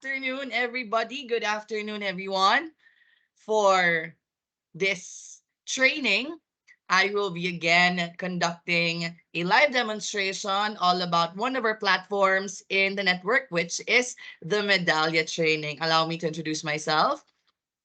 afternoon, everybody. Good afternoon, everyone. For this training, I will be again conducting a live demonstration all about one of our platforms in the network, which is the Medallia training. Allow me to introduce myself.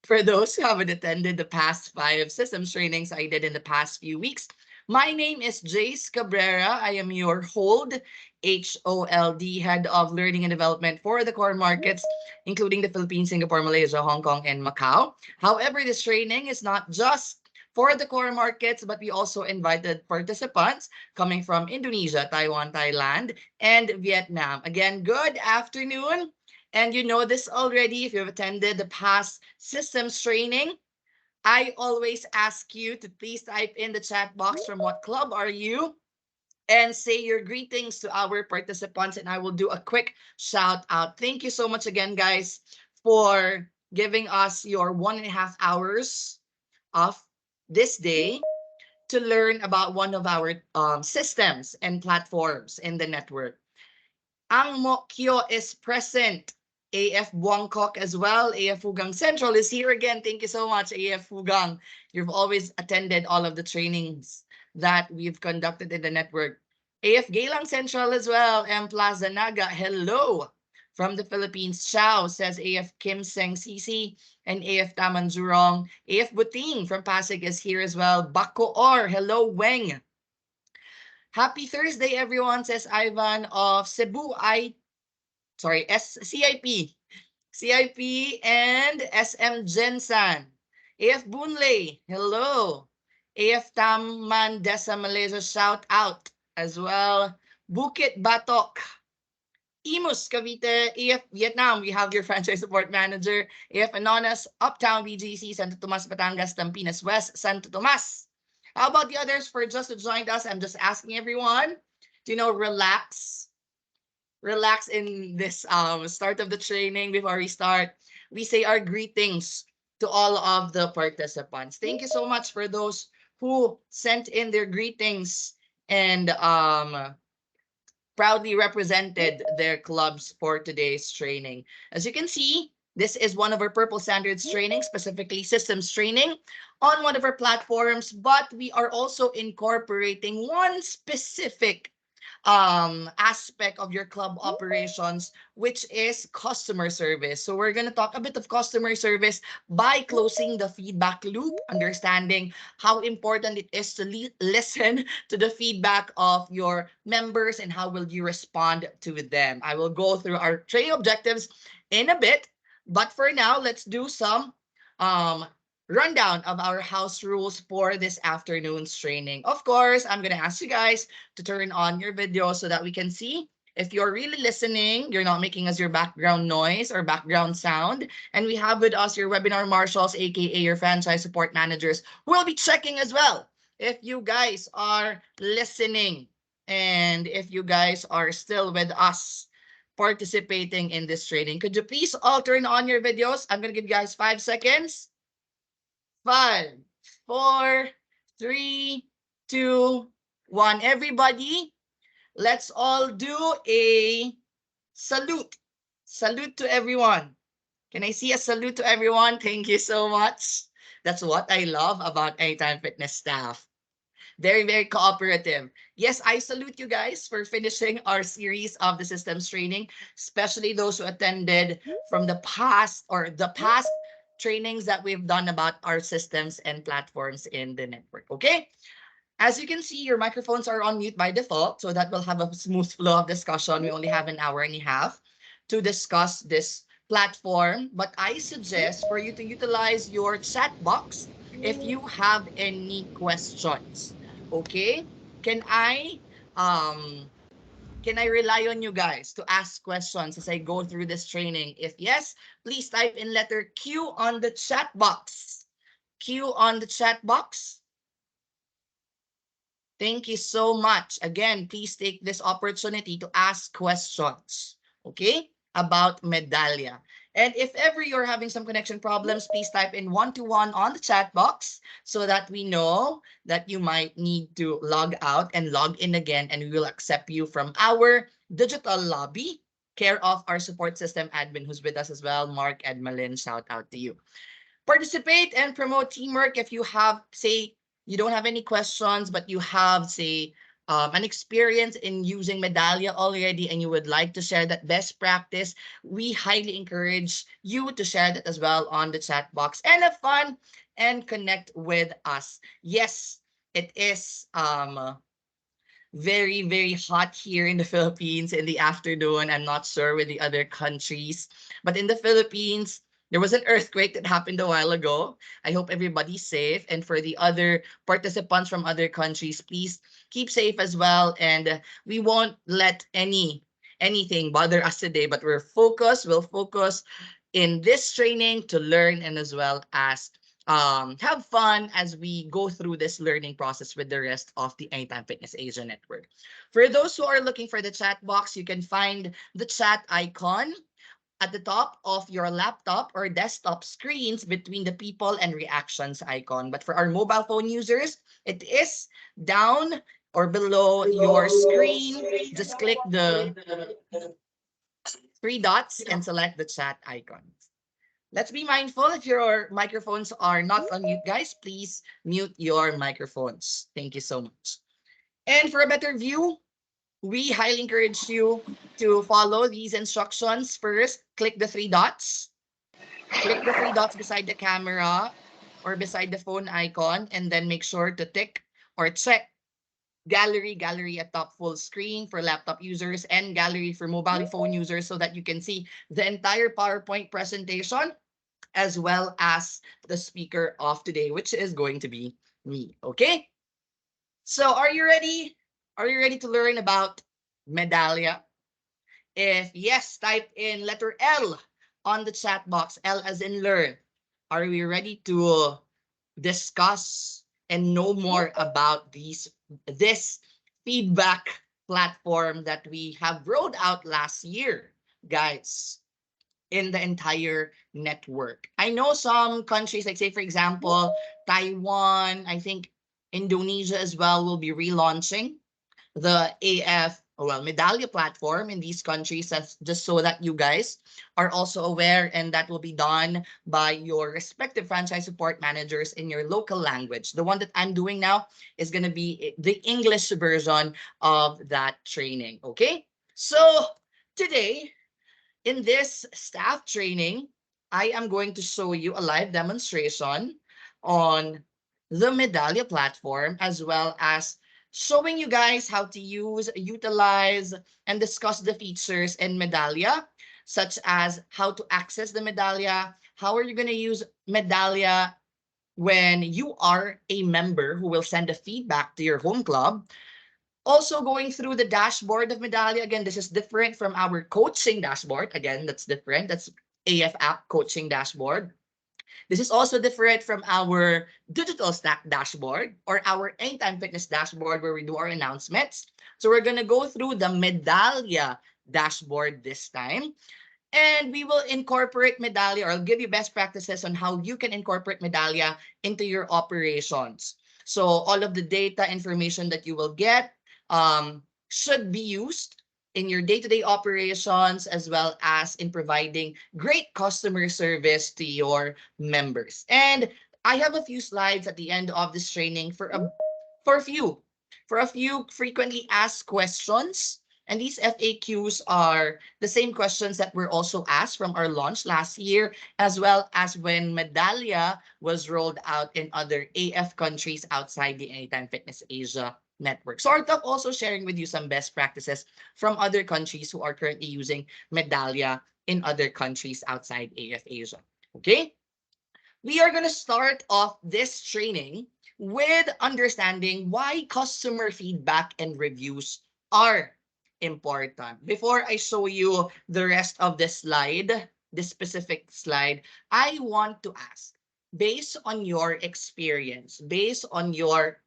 For those who haven't attended the past 5 systems trainings I did in the past few weeks, my name is Jace Cabrera. I am your HOLD, Head of Learning and Development for the core markets, including the Philippines, Singapore, Malaysia, Hong Kong, and Macau. However, this training is not just for the core markets, but we also invited participants coming from Indonesia, Taiwan, Thailand, and Vietnam. Again, good afternoon. And you know this already if you've attended the past systems training. I always ask you to please type in the chat box from what club are you and say your greetings to our participants, and I will do a quick shout out. Thank you so much again, guys, for giving us your 1.5 hours of this day to learn about one of our systems and platforms in the network. Ang Mokyo is present. AF Buangkok as well. AF Hugang Central is here again. Thank you so much, AF Hugang. You've always attended all of the trainings that we've conducted in the network. AF Geylang Central as well. M Plaza Naga, hello. From the Philippines, Chow says AF Kim Seng CC and AF Taman Jurong. AF Buting from Pasig is here as well. Bacoor, hello Weng. Happy Thursday, everyone, says Ivan of Cebu. CIP. CIP and SM Gensan. AF Bunley, hello. AF Taman Desa Malaysia, shout out as well. Bukit Batok. Imus Cavite, AF Vietnam, we have your franchise support manager. AF Anonas, Uptown BGC, Santo Tomas, Batangas, Tampinas West, Santo Tomas. How about the others for just to join us? I'm just asking everyone to, relax. Relax in this start of the training before we start. We say our greetings to all of the participants. Thank you so much for those who sent in their greetings and proudly represented their clubs for today's training. As you can see, this is one of our Purple Standards training, specifically systems training on one of our platforms, but we are also incorporating one specific aspect of your club operations, which is customer service. So we're going to talk a bit of customer service by closing the feedback loop, understanding how important it is to listen to the feedback of your members and how will you respond to them. I will go through our training objectives in a bit, but for now, let's do some rundown of our house rules for this afternoon's training. Of course, I'm going to ask you guys to turn on your video so that we can see if you're really listening, you're not making us your background noise or background sound. And we have with us your webinar marshals, aka your franchise support managers, who will be checking as well if you guys are listening and if you guys are still with us participating in this training. Could you please all turn on your videos? I'm going to give you guys 5 seconds. 5, 4, 3, 2, 1. Everybody, let's all do a salute. Salute to everyone. Can I see a salute to everyone? Thank you so much. That's what I love about Anytime Fitness staff. Very, very cooperative. Yes, I salute you guys for finishing our series of the systems training, especially those who attended from the past trainings that we've done about our systems and platforms in the network. Okay. As you can see, your microphones are on mute by default, so that will have a smooth flow of discussion. We only have an hour and a half to discuss this platform, but I suggest for you to utilize your chat box if you have any questions. Okay? Can I um can I rely on you guys to ask questions as I go through this training? If yes, please type in letter Q on the chat box. Q on the chat box. Thank you so much. Again, please take this opportunity to ask questions, okay, about Medallia. And if ever you're having some connection problems, please type in 121 on the chat box so that we know that you might need to log out and log in again, and we will accept you from our digital lobby care of our support system admin who's with us as well, Mark Edmalin. Shout out to you. Participate and promote teamwork. If you have, say, you don't have any questions, but you have, say, an experience in using Medallia already and you would like to share that best practice, we highly encourage you to share that as well on the chat box and have fun and connect with us. Yes, it is very, very hot here in the Philippines in the afternoon. I'm not sure with the other countries, but in the Philippines, there was an earthquake that happened a while ago. I hope everybody's safe. And for the other participants from other countries, please keep safe as well. And we won't let anything bother us today, but we're focused. We'll focus in this training to learn and as well as have fun as we go through this learning process with the rest of the Anytime Fitness Asia network. For those who are looking for the chat box, you can find the chat icon at the top of your laptop or desktop screens between the people and reactions icon. But for our mobile phone users, it is down or below your screen. Just click the three dots and select the chat icon. Let's be mindful if your microphones are not on mute, guys. Please mute your microphones. Thank you so much. And for a better view, we highly encourage you to follow these instructions. First, click the three dots. Click the three dots beside the camera or beside the phone icon, and then make sure to tick or check gallery at top full screen for laptop users and gallery for mobile phone users so that you can see the entire PowerPoint presentation as well as the speaker of today, which is going to be me. Okay? So are you ready? Are you ready to learn about Medallia? If yes, type in letter L on the chat box, L as in learn. Are we ready to discuss and know more about this feedback platform that we have rolled out last year, guys, in the entire network? I know some countries, like say for example, Taiwan, I think Indonesia as well will be relaunching the Medallia platform in these countries, just so that you guys are also aware, and that will be done by your respective franchise support managers in your local language. The one that I'm doing now is going to be the English version of that training. Okay, so today in this staff training, I am going to show you a live demonstration on the Medallia platform, as well as showing you guys how to use, utilize, and discuss the features in Medallia, such as how to access the Medallia, how are you going to use Medallia when you are a member who will send a feedback to your home club. Also going through the dashboard of Medallia. Again, this is different from our coaching dashboard. Again, that's different. That's AF app coaching dashboard. This is also different from our digital stack dashboard or our Anytime Fitness dashboard where we do our announcements. So we're going to go through the Medallia dashboard this time. And we will incorporate Medallia, or I'll give you best practices on how you can incorporate Medallia into your operations. So all of the data information that you will get should be used in your day-to-day operations, as well as in providing great customer service to your members. And I have a few slides at the end of this training for a few frequently asked questions. And these FAQs are the same questions that were also asked from our launch last year, as well as when Medallia was rolled out in other AF countries outside the Anytime Fitness Asia network. Sort of also sharing with you some best practices from other countries who are currently using Medallia in other countries outside AF Asia. Okay? We are going to start off this training with understanding why customer feedback and reviews are important. Before I show you the rest of the slide, this specific slide, I want to ask, based on your experience, based on your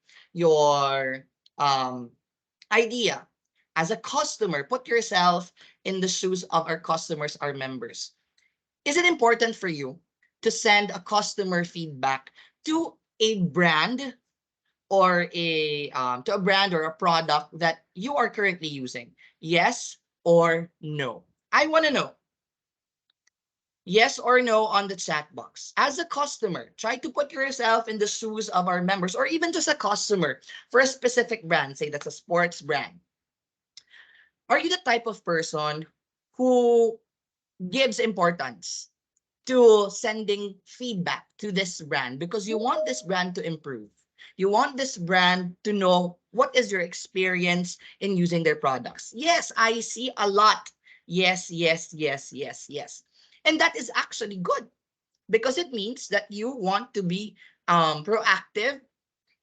idea as a customer, put yourself in the shoes of our customers, our members. Is it important for you to send a customer feedback to a brand or to a brand or a product that you are currently using? Yes or no? I want to know, yes or no on the chat box. As a customer, try to put yourself in the shoes of our members or even just a customer for a specific brand. Say that's a sports brand. Are you the type of person who gives importance to sending feedback to this brand because you want this brand to improve? You want this brand to know what is your experience in using their products. Yes, I see a lot. Yes, yes, yes, yes, yes. And that is actually good because it means that you want to be proactive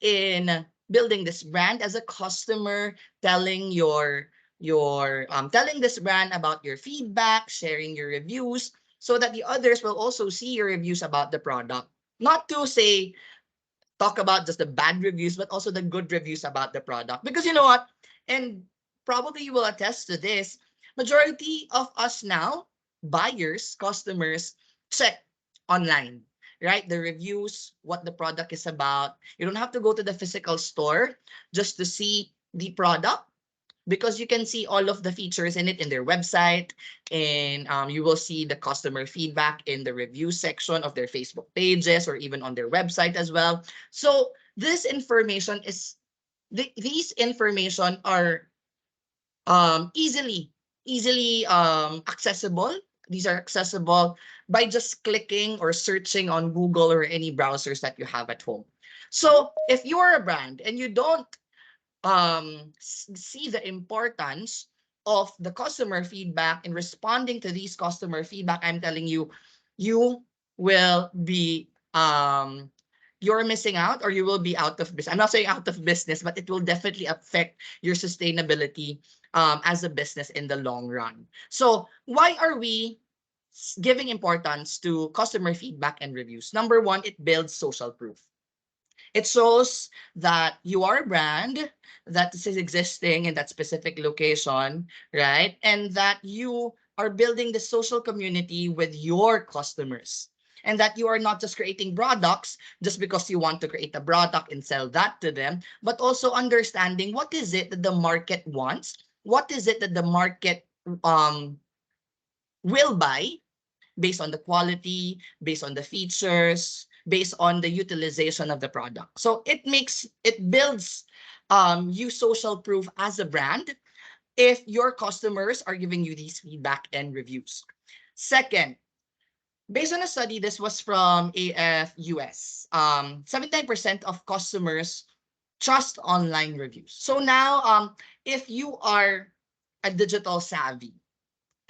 in building this brand as a customer, telling telling this brand about your feedback, sharing your reviews, so that the others will also see your reviews about the product. Not to say talk about just the bad reviews, but also the good reviews about the product. Because you know what? And probably you will attest to this. Majority of us now, buyers, customers, check online, right? The reviews, what the product is about. You don't have to go to the physical store just to see the product because you can see all of the features in it in their website, and you will see the customer feedback in the review section of their Facebook pages or even on their website as well. So this information is these information are easily accessible. These are accessible by just clicking or searching on Google or any browsers that you have at home. So if you are a brand and you don't see the importance of the customer feedback and responding to these customer feedback, I'm telling you, you will be you're missing out or you will be out of business. I'm not saying out of business, but it will definitely affect your sustainability as a business in the long run. So why are we giving importance to customer feedback and reviews? Number one, it builds social proof. It shows that you are a brand that is existing in that specific location, right? And that you are building the social community with your customers. And that you are not just creating products just because you want to create a product and sell that to them, but also understanding what is it that the market wants, what is it that the market um, will buy, based on the quality, based on the features, based on the utilization of the product. So it builds you social proof as a brand if your customers are giving you these feedback and reviews. Second, based on a study, this was from AFUS, 79% of customers trust online reviews. So now, if you are a digital savvy,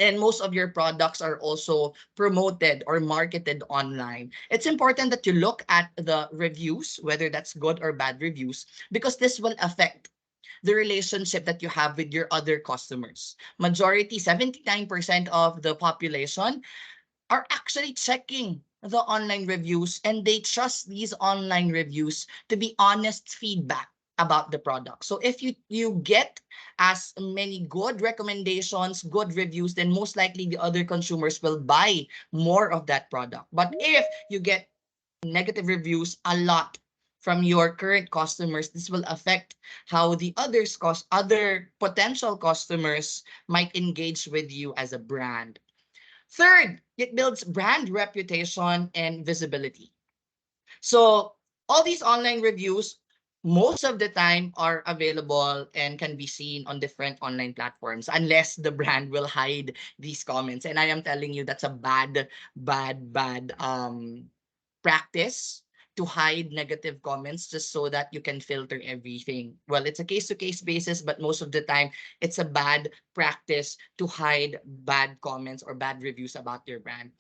and most of your products are also promoted or marketed online, it's important that you look at the reviews, whether that's good or bad reviews, because this will affect the relationship that you have with your other customers. Majority, 79% of the population are actually checking the online reviews and they trust these online reviews to be honest feedback about the product. So if you get as many good recommendations, good reviews, then most likely the other consumers will buy more of that product. But if you get negative reviews a lot from your current customers, this will affect how the other potential customers might engage with you as a brand. Third, it builds brand reputation and visibility. So all these online reviews, most of the time are available and can be seen on different online platforms unless the brand will hide these comments. And I am telling you that's a bad practice to hide negative comments just so that you can filter everything. Well, it's a case-to-case basis, but most of the time it's a bad practice to hide bad comments or bad reviews about your brand.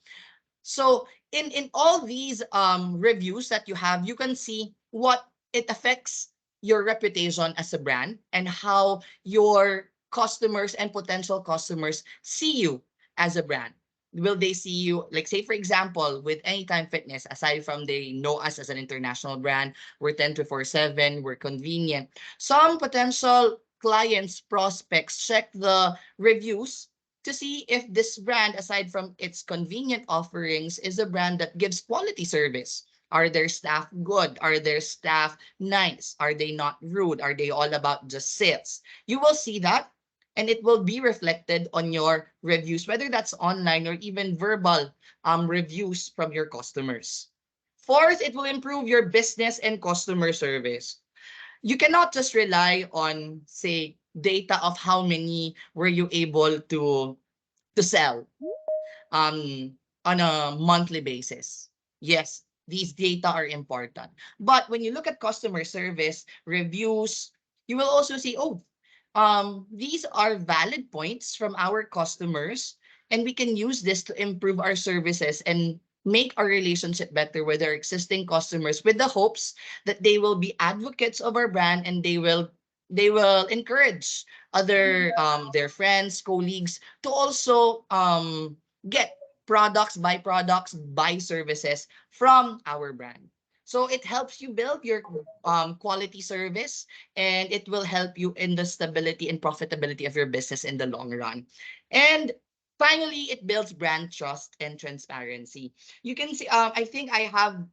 So in all these reviews that you have, you can see what it affects your reputation as a brand and how your customers and potential customers see you as a brand. Will they see you, like say for example, with Anytime Fitness, aside from they know us as an international brand, we're 10/7, we're convenient. Some potential clients, prospects check the reviews to see if this brand, aside from its convenient offerings, is a brand that gives quality service. Are their staff good? Are their staff nice? Are they not rude? Are they all about just sales? You will see that. and it will be reflected on your reviews, whether that's online or even verbal reviews from your customers. Fourth, it will improve your business and customer service. You cannot just rely on, say, data of how many were you able to sell um, on a monthly basis. Yes, these data are important. But when you look at customer service reviews, you will also see, oh, these are valid points from our customers, and we can use this to improve our services and make our relationship better with our existing customers with the hopes that they will be advocates of our brand, and they will encourage other their friends, colleagues to also get products, buy services from our brand. So it helps you build your quality service, and it will help you in the stability and profitability of your business in the long run. And finally, it builds brand trust and transparency. You can see, I think I have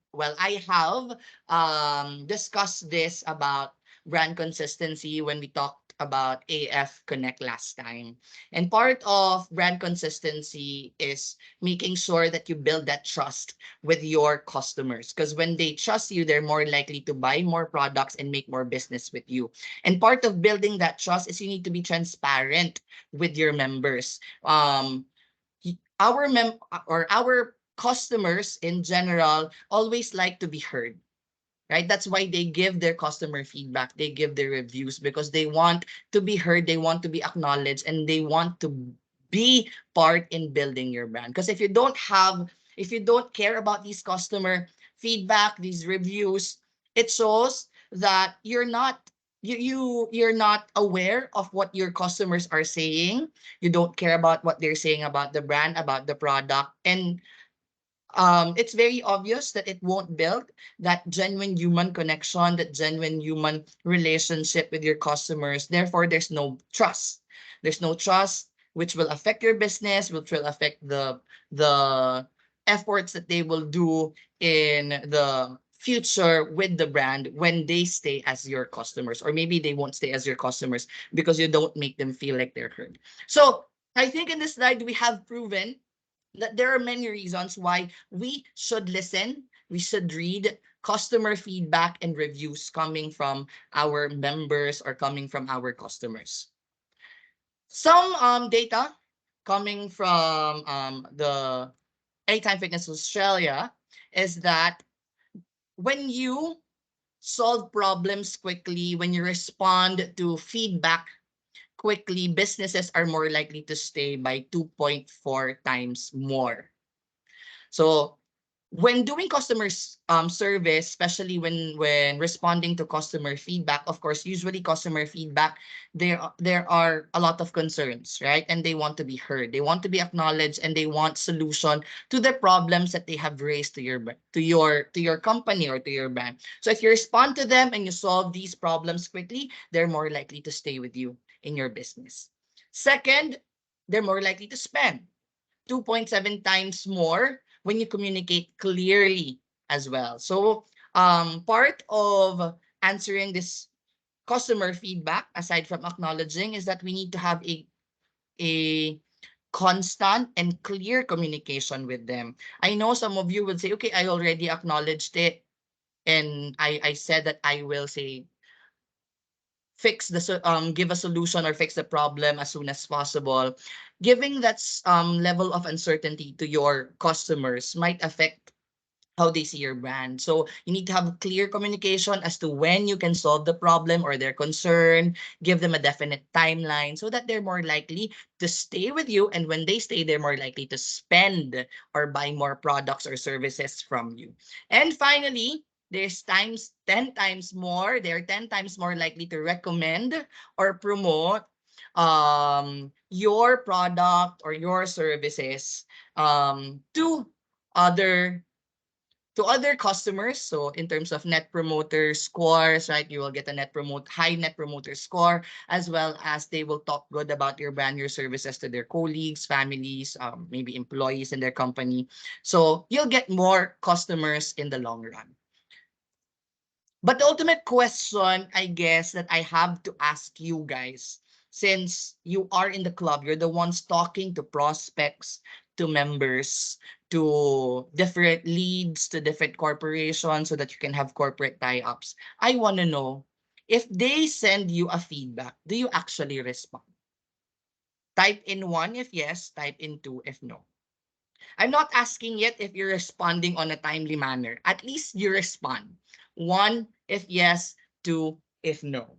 discussed this about brand consistency when we talked about AF Connect last time. And part of brand consistency is making sure that you build that trust with your customers. Because when they trust you, they're more likely to buy more products and make more business with you. And part of building that trust is you need to be transparent with your members. Our customers in general always like to be heard, right? That's why they give their customer feedback, they give their reviews, because they want to be heard, they want to be acknowledged, and they want to be part in building your brand. Because if you don't care about these customer feedback, these reviews, it shows that you're not aware of what your customers are saying. You don't care about what they're saying about the brand, about the product, and it's very obvious that it won't build that genuine human connection, that genuine human relationship with your customers. Therefore, there's no trust. There's no trust, which will affect your business, which will affect the efforts that they will do in the future with the brand when they stay as your customers, or maybe they won't stay as your customers because you don't make them feel like they're heard. So I think in this slide we have proven that there are many reasons why we should listen, we should read customer feedback and reviews coming from our members or coming from our customers. Some data coming from the Anytime Fitness Australia is that when you solve problems quickly, when you respond to feedback quickly, businesses are more likely to stay by 2.4 times more. So when doing service, especially when responding to customer feedback, of course, usually customer feedback, there are a lot of concerns, right? And they want to be heard, they want to be acknowledged, and they want solution to the problems that they have raised to your company or to your brand. So if you respond to them and you solve these problems quickly, they're more likely to stay with you in your business. Second, they're more likely to spend 2.7 times more when you communicate clearly as well. So, part of answering this customer feedback, aside from acknowledging, is that we need to have a constant and clear communication with them. I know some of you would say, okay, I already acknowledged it, and I said that I will say give a solution or fix the problem as soon as possible. Giving that level of uncertainty to your customers might affect how they see your brand. So you need to have clear communication as to when you can solve the problem or their concern, give them a definite timeline so that they're more likely to stay with you. And when they stay, they're more likely to spend or buy more products or services from you. And finally, there's 10 times more, they're 10 times more likely to recommend or promote your product or your services to other other customers. So in terms of net promoter scores, right, you will get a high net promoter score, as well as they will talk good about your brand, your services to their colleagues, families, maybe employees in their company. So you'll get more customers in the long run. But the ultimate question, I guess, that I have to ask you guys, since you are in the club, you're the ones talking to prospects, to members, to different leads, to different corporations so that you can have corporate tie-ups. I want to know, if they send you a feedback, do you actually respond? Type in one if yes, type in two if no. I'm not asking yet if you're responding on a timely manner. At least you respond. One if yes, two if no.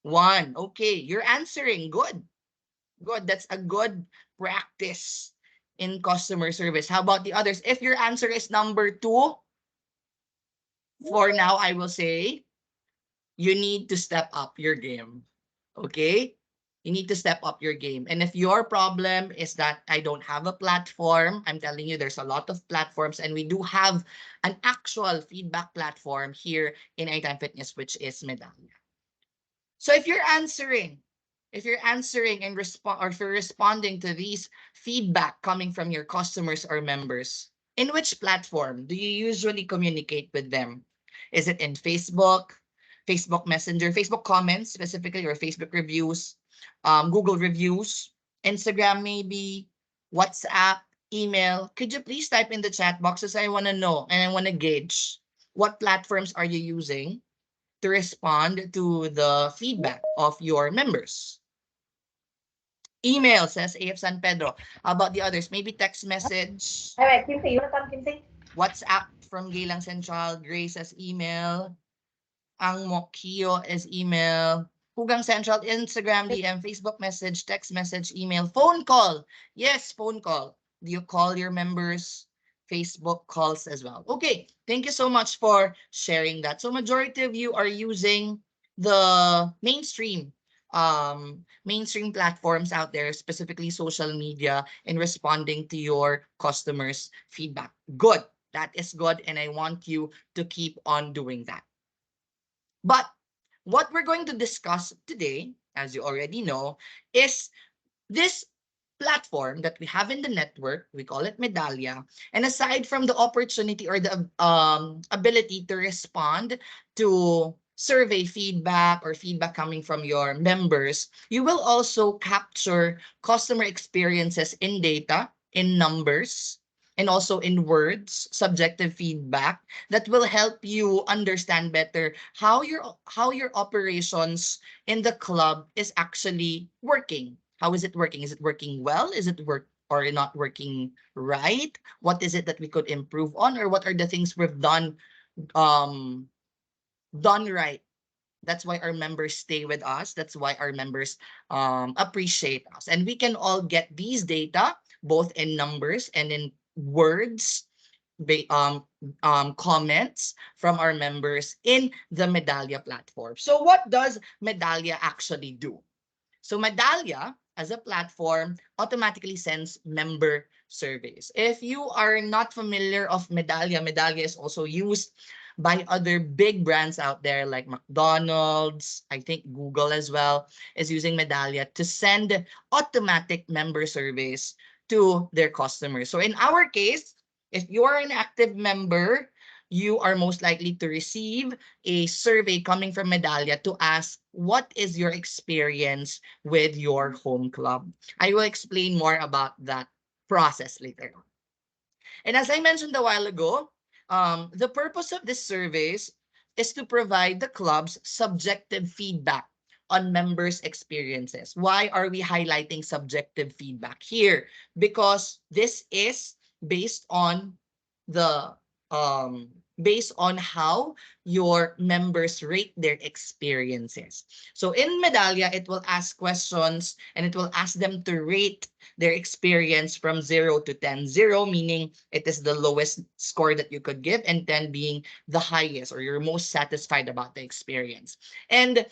One. Okay, you're answering. Good. Good. That's a good practice in customer service. How about the others? If your answer is number two, for now, I will say you need to step up your game. Okay? You need to step up your game. And if your problem is that I don't have a platform, I'm telling you, there's a lot of platforms, and we do have an actual feedback platform here in Anytime Fitness, which is Medallia. So if you're answering and respond, or if you're responding to these feedback coming from your customers or members, in which platform do you usually communicate with them? Is it in Facebook, Facebook Messenger, Facebook comments specifically, or Facebook reviews, Google reviews, Instagram maybe, WhatsApp, email? Could you please type in the chat boxes? I want to know and I want to gauge what platforms are you using to respond to the feedback of your members. Email, says AF San Pedro. How about the others? Maybe text message. Alright, Kim Tae, you want Kim Tae? WhatsApp from Gaylang Central. Grace says email. Ang Mokio is email. Hugang Central, Instagram, DM, Facebook message, text message, email, phone call. Yes, phone call. Do you call your members? Facebook calls as well. Okay, thank you so much for sharing that. So majority of you are using the mainstream platforms out there, specifically social media, in responding to your customers' feedback. Good. That is good, and I want you to keep on doing that. But what we're going to discuss today, as you already know, is this platform that we have in the network. We call it Medallia. And aside from the opportunity or the ability to respond to survey feedback or feedback coming from your members, you will also capture customer experiences in data, in numbers, and also in words, subjective feedback that will help you understand better how your operations in the club is actually working. How is it working? Is it working well? Is it work or not working right? What is it that we could improve on, or what are the things we've um done right? That's why our members stay with us. That's why our members appreciate us. And we can all get these data both in numbers and in words, comments from our members in the Medallia platform. So what does Medallia actually do? So Medallia, as a platform, automatically sends member surveys. If you are not familiar of Medallia, Medallia is also used by other big brands out there like McDonald's, I think Google as well, is using Medallia to send automatic member surveys to their customers. So in our case, if you're an active member, you are most likely to receive a survey coming from Medallia to ask what is your experience with your home club. I will explain more about that process later on. And as I mentioned a while ago, the purpose of this surveys is to provide the club's subjective feedback on members' experiences. Why are we highlighting subjective feedback here? Because this is based on the based on how your members rate their experiences. So in Medallia, it will ask questions and it will ask them to rate their experience from 0 to 10. 0 meaning it is the lowest score that you could give, and 10 being the highest or you're most satisfied about the experience. And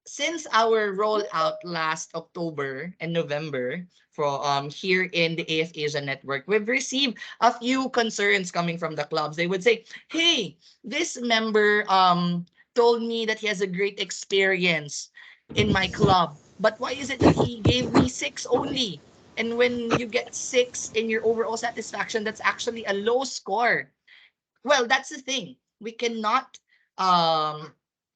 since our rollout last October and November for here in the AF Asia network, we've received a few concerns coming from the clubs. They would say, "Hey, this member told me that he has a great experience in my club, but why is it that he gave me 6 only?" And when you get 6 in your overall satisfaction, that's actually a low score. Well, that's the thing. Um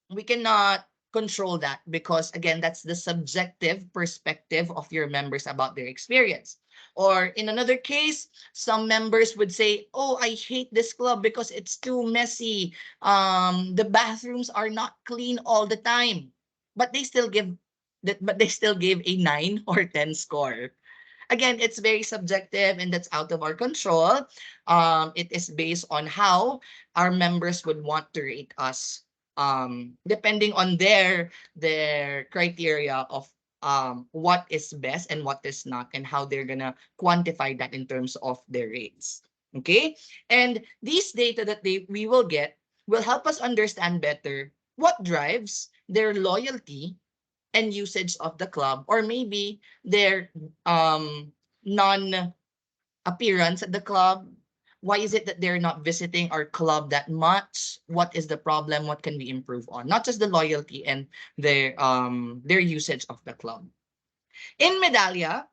we cannot control that because again that's the subjective perspective of your members about their experience. Or in another case, some members would say, oh, I hate this club because it's too messy, the bathrooms are not clean all the time, but they still give but they still gave a 9 or 10 score. Again, it's very subjective and that's out of our control. It is based on how our members would want to rate us, depending on their criteria of what is best and what is not, and how they're gonna quantify that in terms of their rates. Okay, and these data that we will get will help us understand better what drives their loyalty and usage of the club, or maybe their non appearance at the club. Why is it that they're not visiting our club that much? What is the problem? What can we improve on? Not just the loyalty and their usage of the club. In Medallia,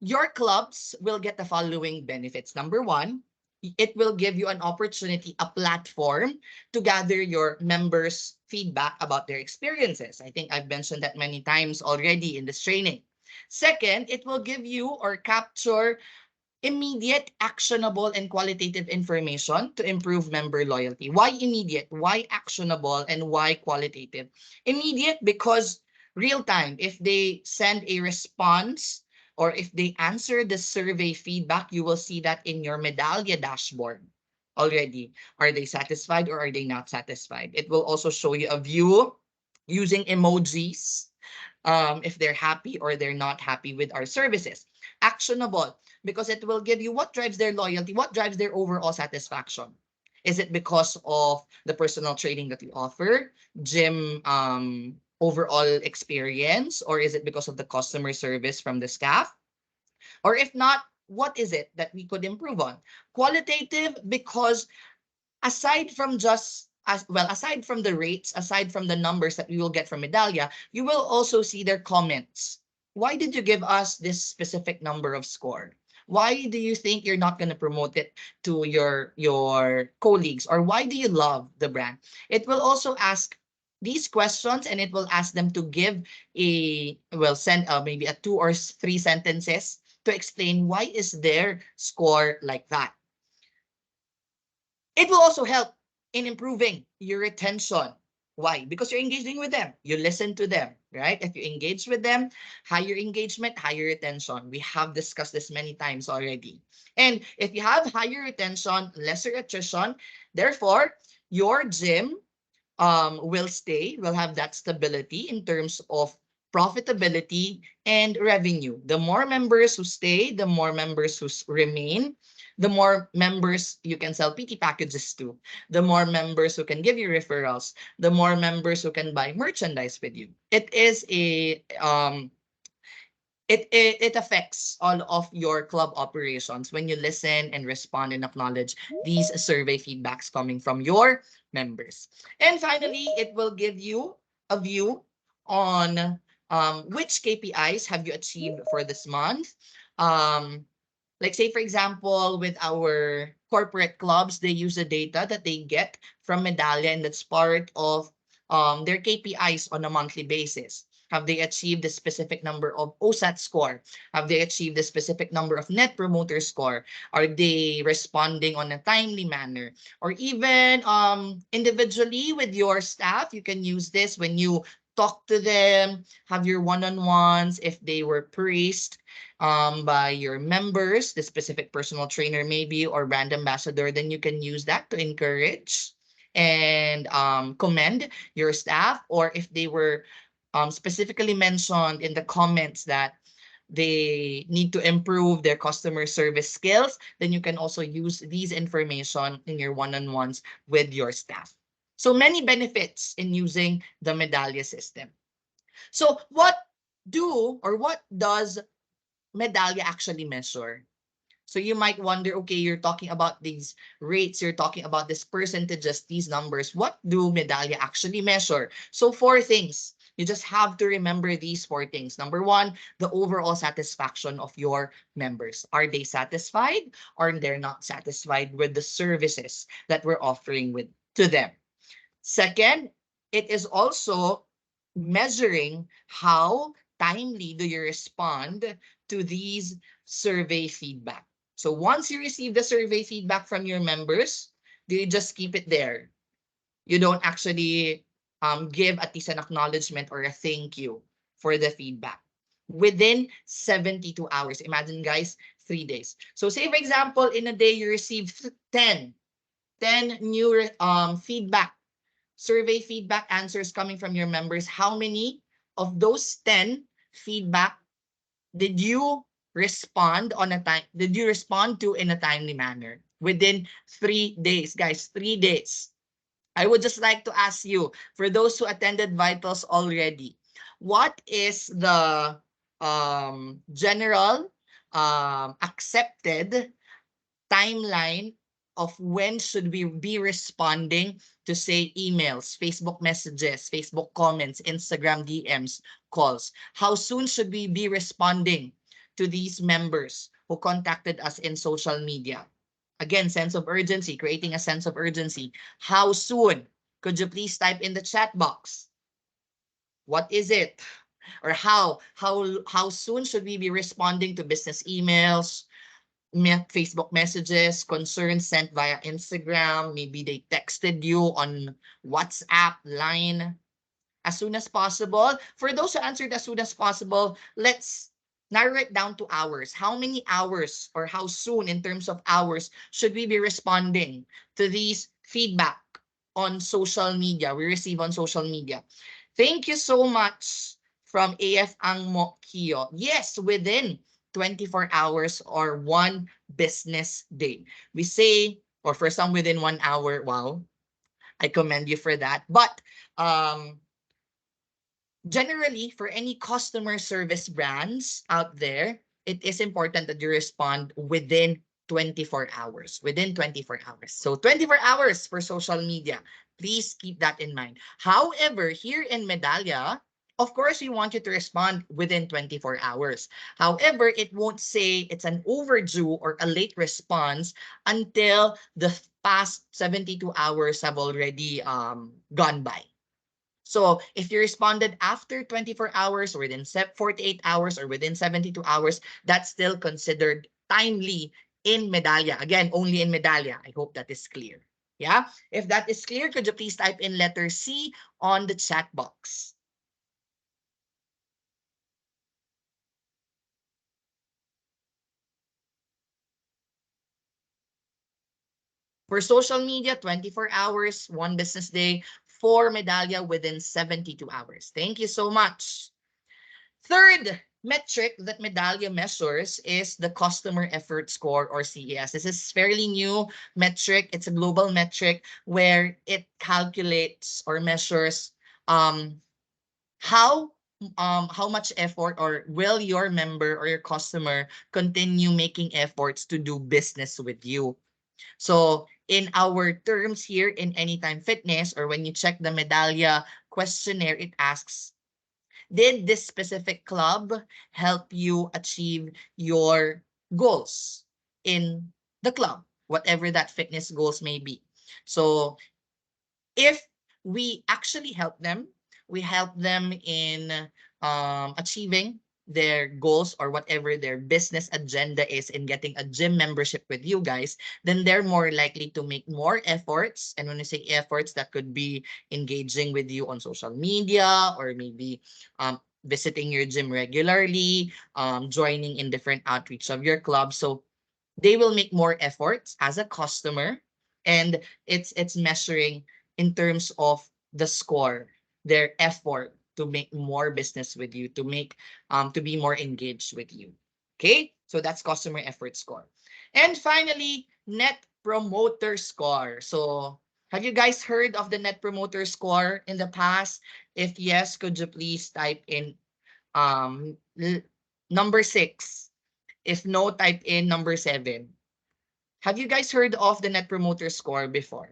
your clubs will get the following benefits. Number one, it will give you an opportunity, a platform to gather your members' feedback about their experiences. I think I've mentioned that many times already in this training. Second, it will give you or capture immediate, actionable, and qualitative information to improve member loyalty. Why immediate? Why actionable? And why qualitative? Immediate because real time. If they send a response or if they answer the survey feedback, you will see that in your Medallia dashboard already. Are they satisfied or are they not satisfied? It will also show you a view using emojis, if they're happy or they're not happy with our services. Actionable, because it will give you what drives their loyalty, what drives their overall satisfaction. Is it because of the personal training that we offer, gym overall experience, or is it because of the customer service from the staff? Or if not, what is it that we could improve on? Qualitative, because aside from just as well, aside from the rates, aside from the numbers that we will get from Medallia, you will also see their comments. Why did you give us this specific number of score? Why do you think you're not going to promote it to your colleagues? Or why do you love the brand? It will also ask these questions and it will ask them to give a, well, send maybe a 2 or 3 sentences to explain why is their score like that. It will also help in improving your retention. Why? Because you're engaging with them. You listen to them, right? If you engage with them, higher engagement, higher retention. We have discussed this many times already. And if you have higher retention, lesser attrition, therefore, your gym will stay, will have that stability in terms of profitability and revenue. The more members who stay, the more members who remain, the more members you can sell PT packages to, the more members who can give you referrals, the more members who can buy merchandise with you. It is a it affects all of your club operations when you listen and respond and acknowledge these survey feedbacks coming from your members. And finally, it will give you a view on which KPIs have you achieved for this month. Like say for example, with our corporate clubs, they use the data that they get from Medallia, and that's part of their KPIs on a monthly basis. Have they achieved the specific number of OSAT score? Have they achieved the specific number of net promoter score? Are they responding on a timely manner? Or even individually with your staff, you can use this when you talk to them, have your one-on-ones. If they were praised by your members, the specific personal trainer maybe or brand ambassador, then you can use that to encourage and commend your staff. Or if they were specifically mentioned in the comments that they need to improve their customer service skills, then you can also use these information in your one-on-ones with your staff. So many benefits in using the Medallia system. So what does Medallia actually measure? So you might wonder, okay, you're talking about these rates, you're talking about these percentages, these numbers. What do Medallia actually measure? So 4 things. You just have to remember these 4 things. Number one, the overall satisfaction of your members. Are they satisfied or they're not satisfied with the services that we're offering to them? Second, it is also measuring how timely do you respond to these survey feedback. So once you receive the survey feedback from your members, do you just keep it there? You don't actually give at least an acknowledgement or a thank you for the feedback within 72 hours. Imagine, guys, 3 days. So say, for example, in a day, you receive 10 new feedback, survey feedback answers coming from your members. How many of those 10 feedback did you respond on a time? Did you respond to in a timely manner within 3 days, guys? 3 days. I would just like to ask you, for those who attended Vitals already, what is the general accepted timeline of when should we be responding to, say, emails, Facebook messages, Facebook comments, Instagram DMs, calls? How soon should we be responding to these members who contacted us in social media? Again, sense of urgency, creating a sense of urgency. How soon? Could you please type in the chat box? What is it? Or how soon should we be responding to business emails, Facebook messages, concerns sent via Instagram? Maybe they texted you on WhatsApp, Line. As soon as possible. For those who answered as soon as possible, let's narrow it down to hours. How many hours or how soon in terms of hours should we be responding to these feedback on social media we receive on social media? Thank you so much from AF Angmo Kio. Yes, within 24 hours or one business day. We say, or for some within 1 hour. Wow, I commend you for that. But generally, for any customer service brands out there, it is important that you respond within 24 hours. Within 24 hours. So 24 hours for social media. Please keep that in mind. However, here in Medallia, of course, we want you to respond within 24 hours. However, it won't say it's an overdue or a late response until the past 72 hours have already gone by. So if you responded after 24 hours or within 48 hours or within 72 hours, that's still considered timely in Medallia. Again, only in Medallia. I hope that is clear. Yeah? If that is clear, could you please type in letter C on the chat box? For social media, 24 hours, one business day. For Medallia, within 72 hours. Thank you so much. Third metric that Medallia measures is the customer effort score, or CES. This is fairly new metric. It's a global metric where it calculates or measures um, how how much effort or will your member or your customer continue making efforts to do business with you. So in our terms here in Anytime Fitness, or when you check the Medallia questionnaire, it asks, did this specific club help you achieve your goals in the club, whatever that fitness goals may be? So if we actually help them, we help them in achieving their goals or whatever their business agenda is in getting a gym membership with you guys, then they're more likely to make more efforts. And when I say efforts, that could be engaging with you on social media, or maybe visiting your gym regularly, joining in different outreach of your club. So they will make more efforts as a customer, and it's measuring in terms of the score, their effort to make more business with you, to make to be more engaged with you. Okay, so that's customer effort score. And finally, net promoter score. So have you guys heard of the net promoter score in the past? If yes, could you please type in um number 6? If no, type in number 7. Have you guys heard of the net promoter score before?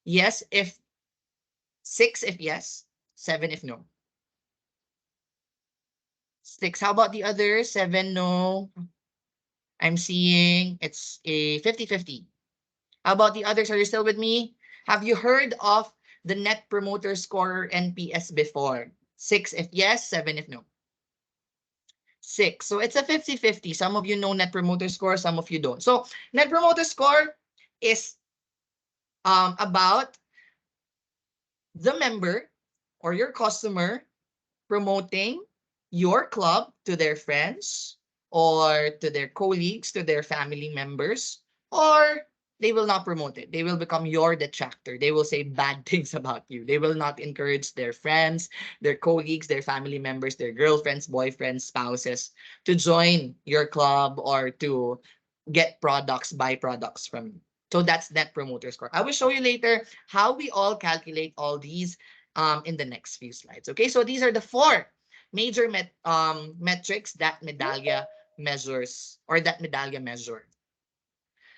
Yes, if 6 if yes, 7 if no. 6. How about the other? 7 no. I'm seeing it's a 50-50. How about the others? Are you still with me? Have you heard of the Net Promoter Score or NPS before? 6 if yes, 7 if no. 6. So it's a 50-50. Some of you know Net Promoter Score, some of you don't. So Net Promoter Score is about the member or your customer promoting your club to their friends or to their colleagues, to their family members, or they will not promote it. They will become your detractor. They will say bad things about you. They will not encourage their friends, their colleagues, their family members, their girlfriends, boyfriends, spouses to join your club or to get products, buy products from you. So that's Net Promoter Score. I will show you later how we all calculate all these in the next few slides. Okay, so these are the four major metrics that Medallia measures or that Medallia measure.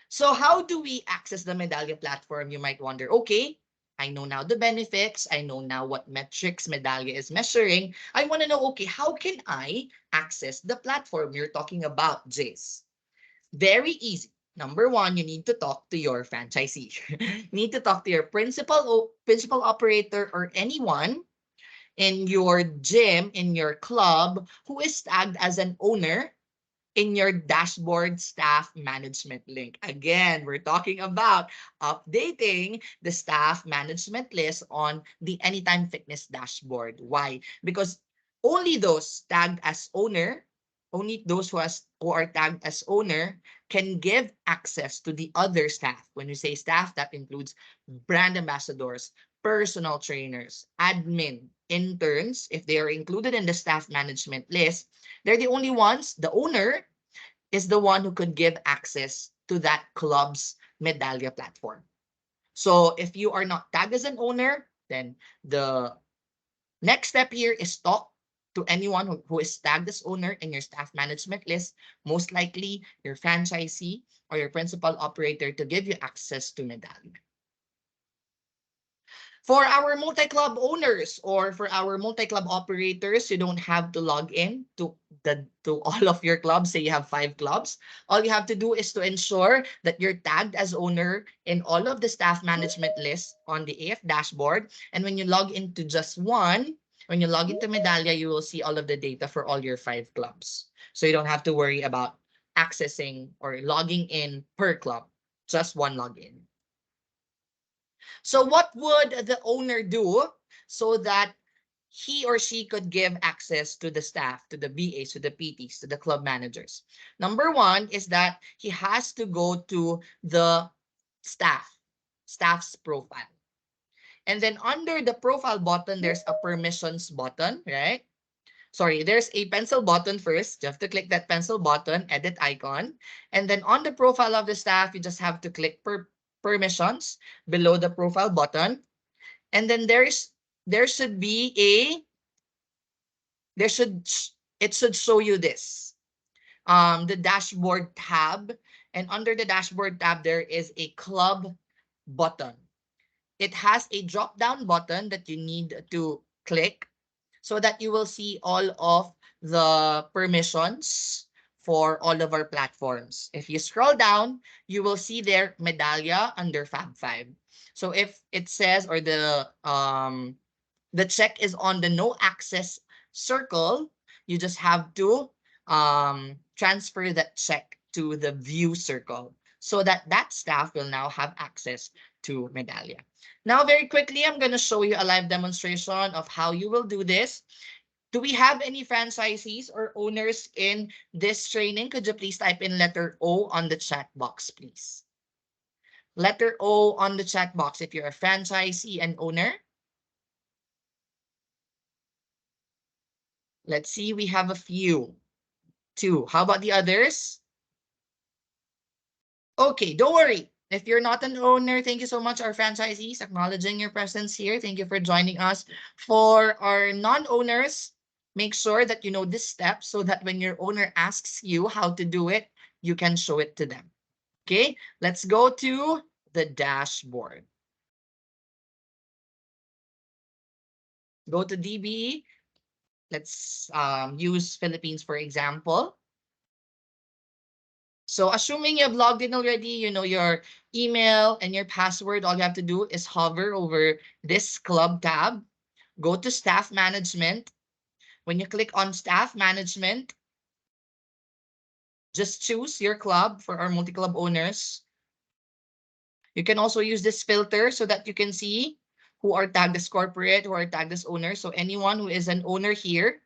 So how do we access the Medallia platform? You might wonder, okay, I know now the benefits. I know now what metrics Medallia is measuring. I want to know, okay, how can I access the platform you're talking about, Jace? Very easy. Number one, you need to talk to your franchisee. You need to talk to your principal operator or anyone in your gym, in your club, who is tagged as an owner in your dashboard staff management link. Again, we're talking about updating the staff management list on the Anytime Fitness dashboard. Why? Because only those tagged as owner, only those who are tagged as owner can give access to the other staff. When we say staff, that includes brand ambassadors, personal trainers, admin, interns. If they are included in the staff management list, they're the only ones. The owner is the one who could give access to that club's Medallia platform. So if you are not tagged as an owner, then the next step here is talk to anyone who is tagged as owner in your staff management list, most likely your franchisee or your principal operator, to give you access to Medallia. For our multi-club owners or for our multi-club operators, you don't have to log in to all of your clubs. Say you have 5 clubs. All you have to do is to ensure that you're tagged as owner in all of the staff management lists on the AF dashboard. And when you log into just one, when you log into Medallia, you will see all of the data for all your 5 clubs. So you don't have to worry about accessing or logging in per club, just one login. So what would the owner do so that he or she could give access to the staff, to the BAs, to the PTs, to the club managers? Number one is that he has to go to the staff's profile. And then under the profile button, there's a permissions button, right? Sorry, there's a pencil button first. You have to click that pencil button, edit icon. And then on the profile of the staff, you just have to click permissions below the profile button. And then there should be there should it should show you this. The dashboard tab. And under the dashboard tab, there is a club button. It has a drop-down button that you need to click so that you will see all of the permissions for all of our platforms. If you scroll down, you will see there Medallia under Fab 5. So if it says or the check is on the no access circle, you just have to transfer that check to the view circle so that that staff will now have access to Medallia. Now, very quickly, I'm going to show you a live demonstration of how you will do this. Do we have any franchisees or owners in this training? Could you please type in letter O on the chat box, please? Letter O on the chat box if you're a franchisee and owner. Let's see, we have a few. 2. How about the others? Okay, don't worry. If you're not an owner, thank you so much, our franchisees, acknowledging your presence here. Thank you for joining us. For our non-owners, make sure that you know this step so that when your owner asks you how to do it, you can show it to them. Okay, let's go to the dashboard. Go to DB. Let's use Philippines for example. So assuming you have logged in already, you know your email and your password, all you have to do is hover over this club tab, go to staff management. When you click on staff management, just choose your club for our multi-club owners. You can also use this filter so that you can see who are tagged as corporate, who are tagged as owner. So anyone who is an owner here,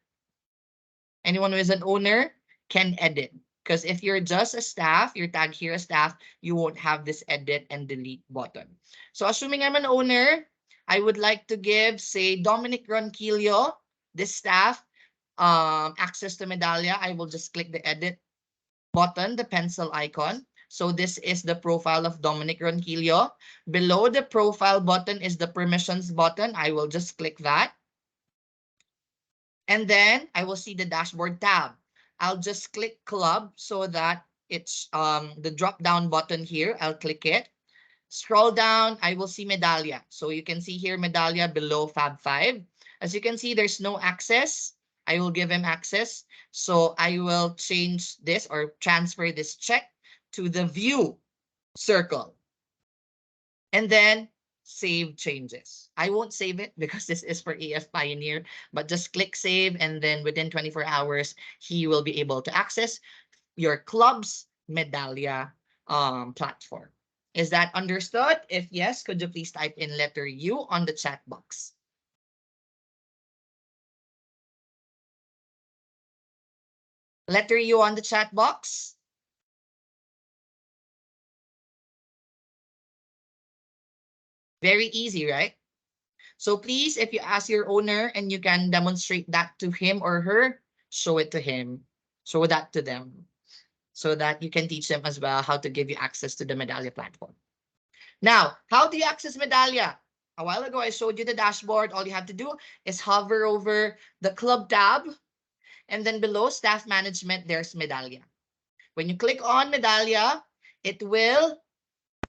anyone who is an owner can edit. Because if you're just a staff, you're tagged here as staff, you won't have this edit and delete button. So assuming I'm an owner, I would like to give, say, Dominic Ronquillo, this staff, access to Medallia. I will just click the edit button, the pencil icon. So this is the profile of Dominic Ronquillo. Below the profile button is the permissions button. I will just click that. And then I will see the dashboard tab. I'll just click club so that it's the drop down button here. I'll click it. Scroll down, I will see Medallia. So you can see here Medallia below Fab 5. As you can see, there's no access. I will give him access. So I will change this or transfer this check to the view circle. And then save changes. I won't save it because this is for AF Pioneer, but just click save and then within 24 hours, he will be able to access your club's Medallia platform. Is that understood? If yes, could you please type in letter U on the chat box? Letter U on the chat box. Very easy, right? So please, if you ask your owner and you can demonstrate that to him or her, show it to him. Show that to them so that you can teach them as well how to give you access to the Medallia platform. Now, how do you access Medallia? A while ago, I showed you the dashboard. All you have to do is hover over the club tab, and then below staff management, there's Medallia. When you click on Medallia, it will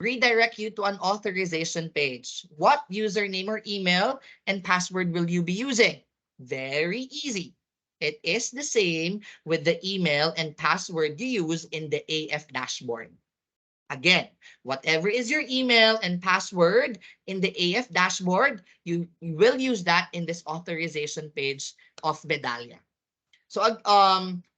redirect you to an authorization page. What username or email and password will you be using? Very easy. It is the same with the email and password you use in the AF dashboard. Again, whatever is your email and password in the AF dashboard, you will use that in this authorization page of Medallia. So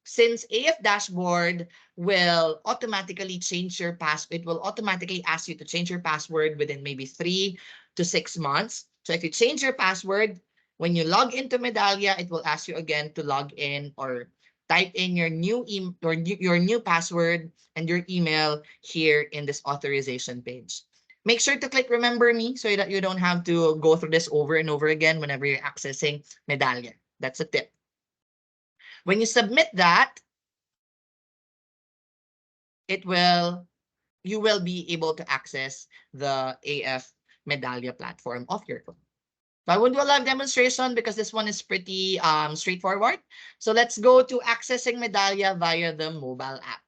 since AF dashboard will automatically change your password, it will automatically ask you to change your password within maybe 3 to 6 months. So if you change your password, when you log into Medallia, it will ask you again to log in or type in your new your new password and your email here in this authorization page. Make sure to click remember me so that you don't have to go through this over and over again whenever you're accessing Medallia. That's a tip. When you submit that, it will you will be able to access the AF Medallia platform of your phone. So I won't do a live demonstration because this one is pretty straightforward. So let's go to accessing Medallia via the mobile app.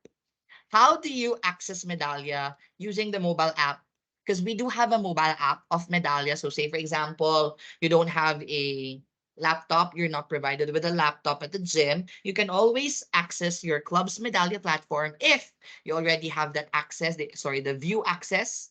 How do you access Medallia using the mobile app? Because we do have a mobile app of Medallia. So say, for example, you don't have a laptop, you're not provided with a laptop at the gym, you can always access your club's Medallia platform if you already have that access, the view access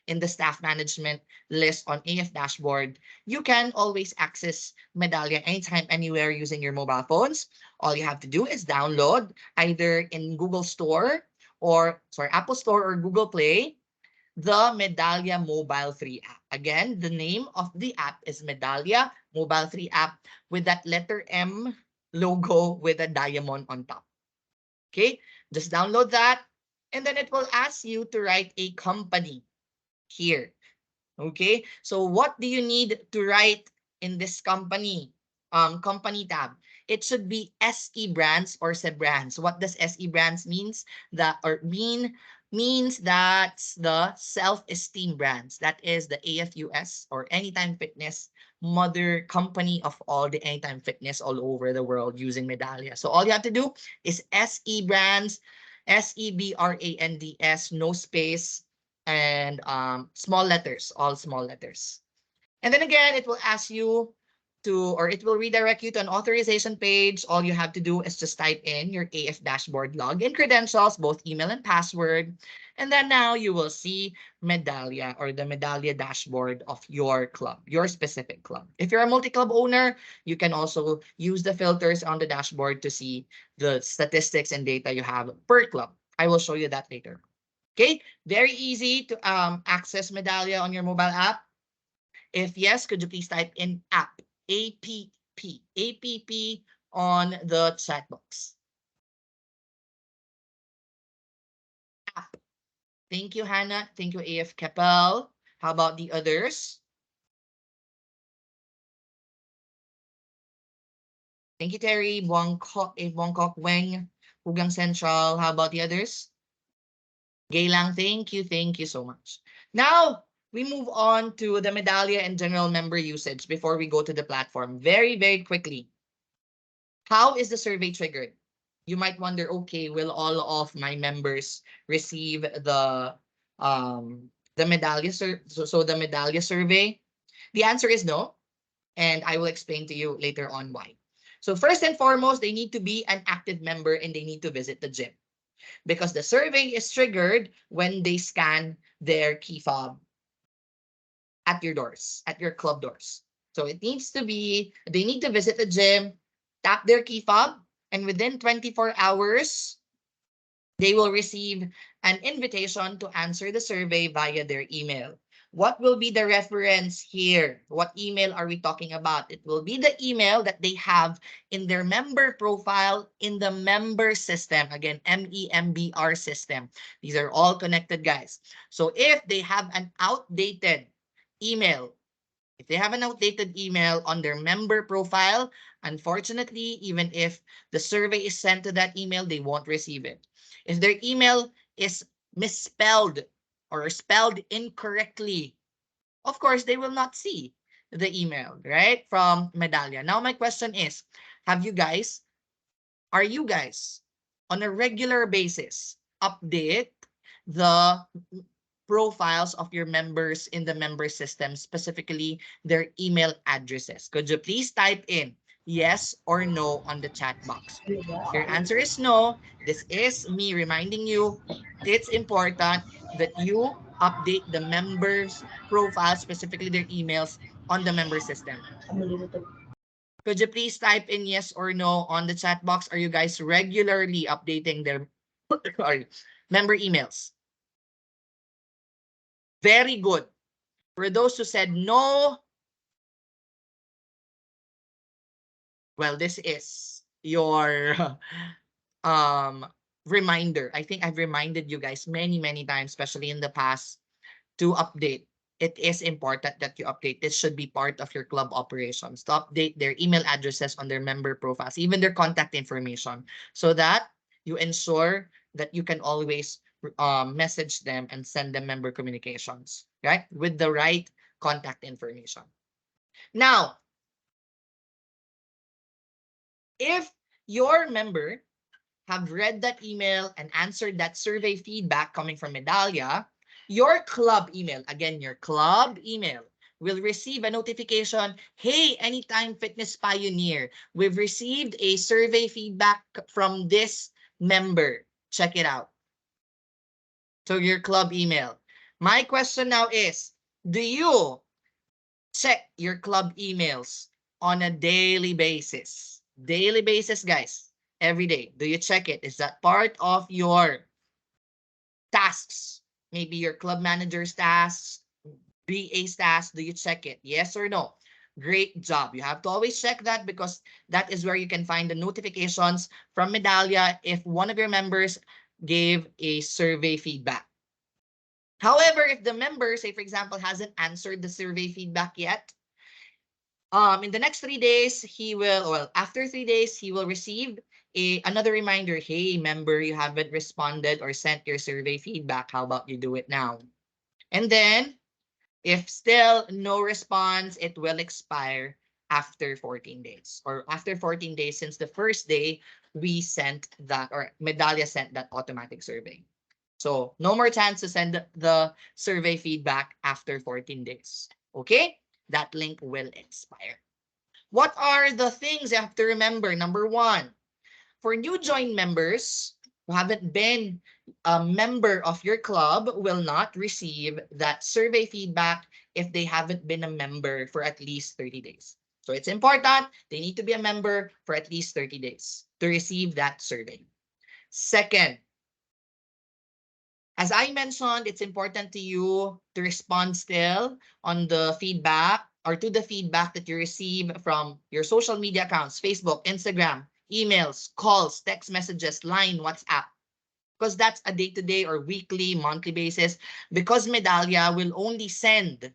in the staff management list on AF dashboard. You can always access Medallia anytime, anywhere using your mobile phones. All you have to do is download either in Google Store or Apple Store or Google Play the Medallia Mobile 3 app. Again, the name of the app is Medallia Mobile 3 app with that letter M logo with a diamond on top. Okay, just download that and then it will ask you to write a company here. Okay, so what do you need to write in this company tab? It should be SE brands or SE brands. What does SE brands means? Means that's the self-esteem brands. That is the AFUS or Anytime Fitness mother company of all the Anytime Fitness all over the world using Medallia. So all you have to do is SE brands, SEBRANDS, no space, and small letters, all small letters. And then again, it will ask you to, or it will redirect you to an authorization page. All you have to do is just type in your AF dashboard login credentials, both email and password. And then now you will see Medallia, or the Medallia dashboard of your club, your specific club. If you're a multi-club owner, you can also use the filters on the dashboard to see the statistics and data you have per club. I will show you that later. Okay, very easy to access Medallia on your mobile app. If yes, could you please type in app, A-P-P, A-P-P on the chat box. App. Thank you, Hannah. Thank you, AF Keppel. How about the others? Thank you, Terry. Buangkok Weng, Hugang Central. How about the others? Gaylang, thank you. Thank you so much. Now, we move on to the Medallia and general member usage before we go to the platform. Very, very quickly. How is the survey triggered? You might wonder, okay, will all of my members receive the Medallia so the Medallia survey? The answer is no, and I will explain to you later on why. So first and foremost, they need to be an active member and they need to visit the gym, because the survey is triggered when they scan their key fob at your doors, at your club doors. So it needs to be, they need to visit the gym, tap their key fob, and within 24 hours, they will receive an invitation to answer the survey via their email. What will be the reference here? What email are we talking about? It will be the email that they have in their member profile in the member system. Again, MEMBR system. These are all connected, guys. So if they have an outdated email, if they have an outdated email on their member profile, unfortunately, even if the survey is sent to that email, they won't receive it. If their email is misspelled or spelled incorrectly, of course, they will not see the email, right, from Medallia. Now, my question is, are you guys on a regular basis update the profiles of your members in the member system, specifically their email addresses? Could you please type in yes or no on the chat box? If your answer is no, this is me reminding you it's important that you update the members' profiles, specifically their emails on the member system. Could you please type in yes or no on the chat box? Are you guys regularly updating their sorry, member emails? Very good. For those who said no, well, this is your reminder. I think I've reminded you guys many, many times, especially in the past, to update. It is important that you update. This should be part of your club operations, to update their email addresses on their member profiles, even their contact information, so that you ensure that you can always message them and send them member communications, right? With the right contact information. Now, if your member have read that email and answered that survey feedback coming from Medallia, your club email, again, your club email, will receive a notification, hey, Anytime Fitness Pioneer, we've received a survey feedback from this member. Check it out. So your club email. My question now is, do you check your club emails on a daily basis? Daily basis, guys. Every day. Do you check it? Is that part of your tasks? Maybe your club manager's tasks, BA's tasks. Do you check it? Yes or no? Great job. You have to always check that, because that is where you can find the notifications from Medallia if one of your members gave a survey feedback. However, if the member, say for example, hasn't answered the survey feedback yet, in the next 3 days, after 3 days, he will receive another reminder. Hey, member, you haven't responded or sent your survey feedback. How about you do it now? And then, if still no response, it will expire after 14 days, or after 14 days since the first day we sent that, or Medallia sent that automatic survey. So no more chance to send the survey feedback after 14 days. Okay? That link will expire. What are the things you have to remember? Number one, for new join members who haven't been a member of your club will not receive that survey feedback if they haven't been a member for at least 30 days. So it's important. They need to be a member for at least 30 days to receive that survey. Second, as I mentioned, it's important to you to respond still on the feedback or to the feedback that you receive from your social media accounts, Facebook, Instagram, emails, calls, text messages, Line, WhatsApp, because that's a day-to-day or weekly, monthly basis. Because Medallia will only send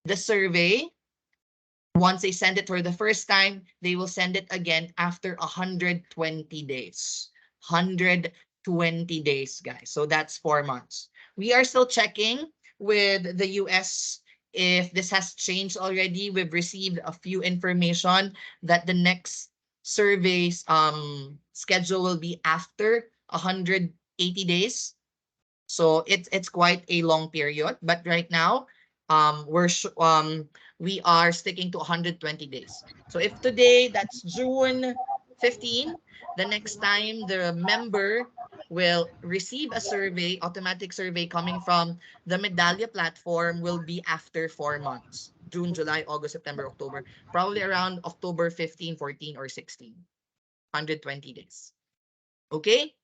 the survey once they send it for the first time, they will send it again after 120 days. 120 days, guys. So that's 4 months. We are still checking with the US if this has changed already. We've received a few information that the next surveys schedule will be after 180 days. So it's quite a long period, but right now, we are sticking to 120 days. So if today that's June 15, the next time the member will receive a survey, automatic survey coming from the Medallia platform will be after 4 months. June, July, August, September, October, probably around October 15, 14, or 16. 120 days. Okay?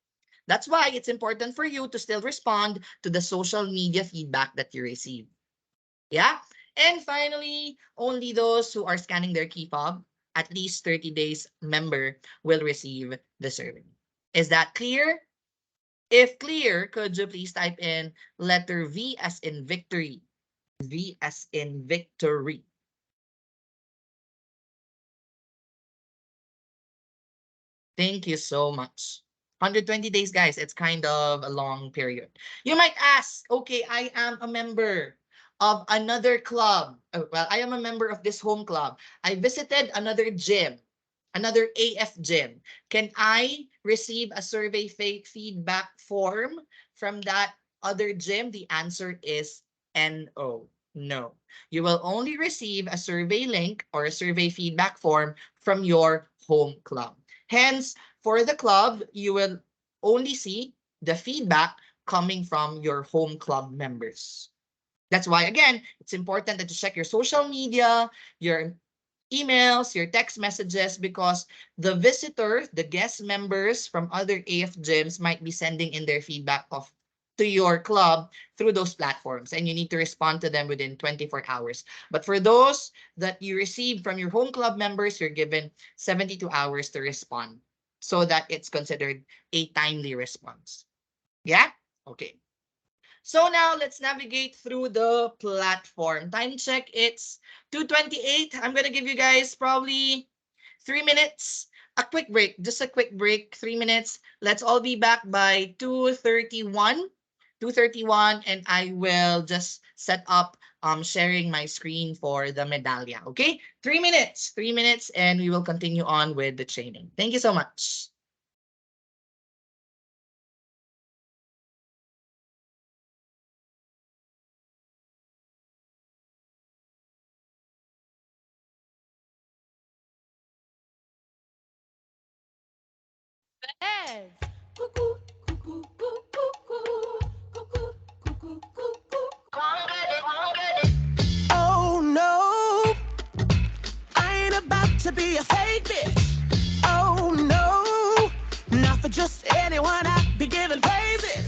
That's why it's important for you to still respond to the social media feedback that you receive. Yeah? And finally, only those who are scanning their key fob, at least 30 days member, will receive the survey. Is that clear? If clear, could you please type in letter V as in victory? V as in victory. Thank you so much. 120 days, guys. It's kind of a long period. You might ask, okay, I am a member of another club. Well, I am a member of this home club. I visited another gym, another AF gym. Can I receive a survey feedback form from that other gym? The answer is no. No. You will only receive a survey link or a survey feedback form from your home club. Hence, for the club, you will only see the feedback coming from your home club members. That's why, again, it's important that you check your social media, your emails, your text messages, because the visitors, the guest members from other AF gyms might be sending in their feedback to your club through those platforms, and you need to respond to them within 24 hours. But for those that you receive from your home club members, you're given 72 hours to respond so that it's considered a timely response. Yeah? Okay. So now let's navigate through the platform. Time check, it's 2:28. I'm going to give you guys probably 3 minutes. A quick break, just a quick break, 3 minutes. Let's all be back by 2:31. 2:31, and I will just set up sharing my screen for the Medallia. Okay? 3 minutes. 3 minutes, and we will continue on with the training. Thank you so much. Yes. Cuckoo, cuckoo, cuckoo, cuckoo, cuckoo, cuckoo, cuckoo. Oh no, I ain't about to be a fake bitch. Oh no, not for just anyone I be giving praises.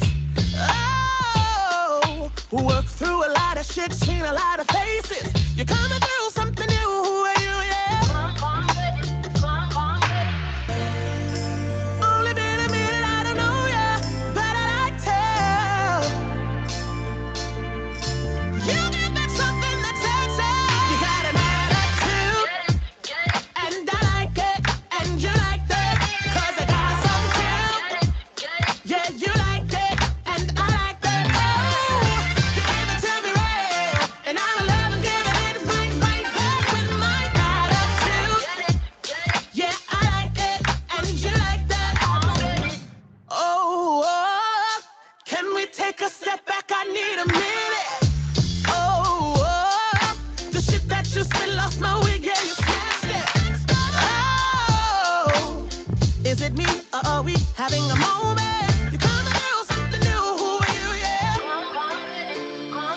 Oh, work through a lot of shit, seen a lot of faces. You're coming through something new, who are you, yeah? Only been a minute, I don't know ya, but I like tell. You got that something that's sexy. You got an attitude, and I like it, and you like that, 'cause I got something. Yeah, you like it, and I like that. Oh, you give it to me right, and I'm in love and giving it right, right having a moment. You come to do something new. Who are you? Yeah,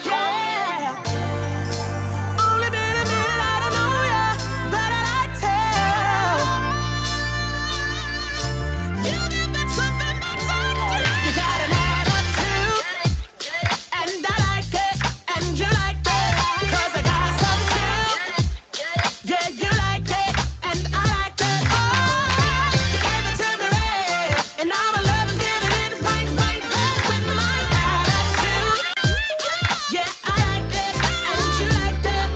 yeah. Only been a minute, I don't know ya, but I like tell. You got that something that's on you. You got an attitude, and I like it, and you like it, 'cause I got some too. Yeah, you like it, and I like it. Oh, you gave it to me red, and now my love is giving it right, right back with my attitude. Yeah, I like it, and you like it.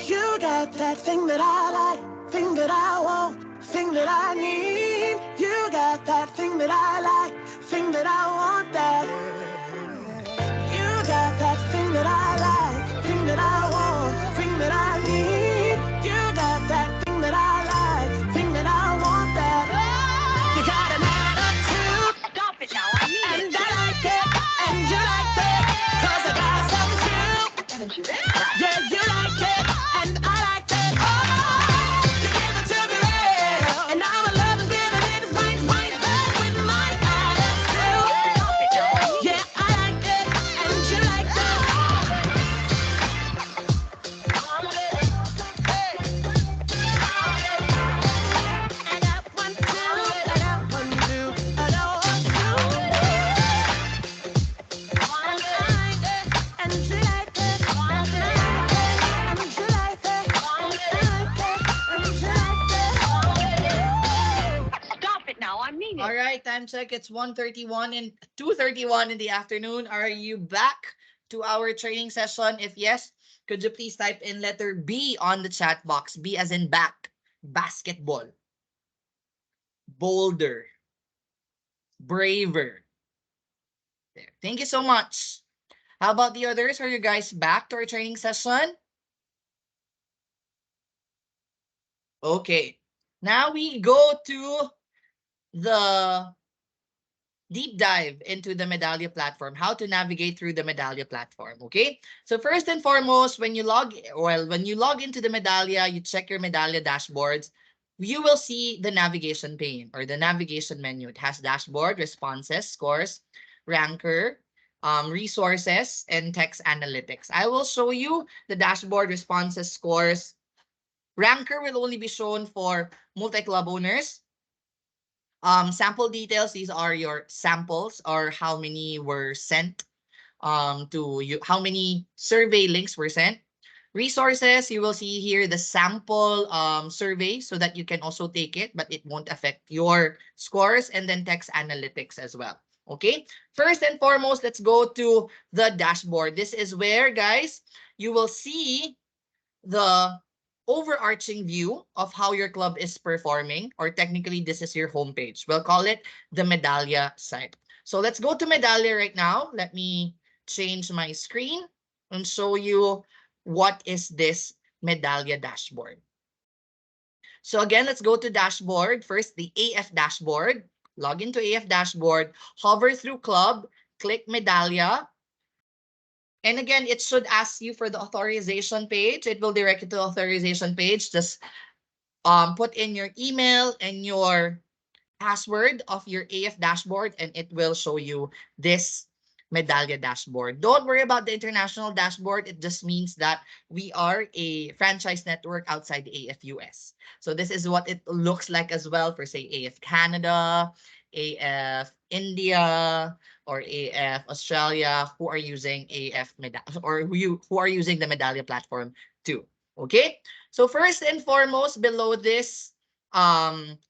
You got that thing that I like, thing that I want, thing that I need. You got that thing that I like, thing that I want. That you got that thing that I like, thing that I want, thing that I need. You got that thing that I like, thing that I want. That you got an attitude. Stop it now, I need and it. I like it, and you like it, 'cause I got some too. Yeah, you like it, and I like it. Oh, you give it to me red, and now my love is giving it right, right back with my attitude. Yeah, I like it, and you like it. I got one too, I got one too, I got one too. And I like it, and you like it, and I like it, and you like it, and I like it, and you like it. Stop it now, I mean All it. right, time check. It's 1:31 and 2:31 in the afternoon. Are you back to our training session? If yes, could you please type in letter B on the chat box? B as in back. Basketball. Bolder. Braver. There. Thank you so much. How about the others? Are you guys back to our training session? Okay. Now we go to the deep dive into the Medallia platform, how to navigate through the Medallia platform. Okay. So first and foremost, when you log into the Medallia, you check your Medallia dashboards, you will see the navigation pane or the navigation menu. It has dashboard, responses, scores, ranker, resources, and text analytics. I will show you the dashboard, responses, scores. Ranker will only be shown for multi-club owners. Sample details, these are your samples or how many were sent to you, how many survey links were sent. Resources, you will see here the sample survey so that you can also take it, but it won't affect your scores, and then text analytics as well. Okay, first and foremost, let's go to the dashboard. This is where, guys, you will see the overarching view of how your club is performing, or technically this is your homepage. We'll call it the Medallia site. So let's go to Medallia right now. Let me change my screen and show you what is this Medallia dashboard. So again, let's go to dashboard. First, the AF dashboard. Log into AF dashboard, hover through club, click Medallia. And again, it should ask you for the authorization page. It will direct you to the authorization page. Just put in your email and your password of your AF dashboard, and it will show you this Medallia dashboard. Don't worry about the international dashboard. It just means that we are a franchise network outside the AF US. So this is what it looks like as well for, say, AF Canada, AF India, or AF Australia, who are using AF Medallia, or who are using the Medallia platform too. Okay? So first and foremost, below this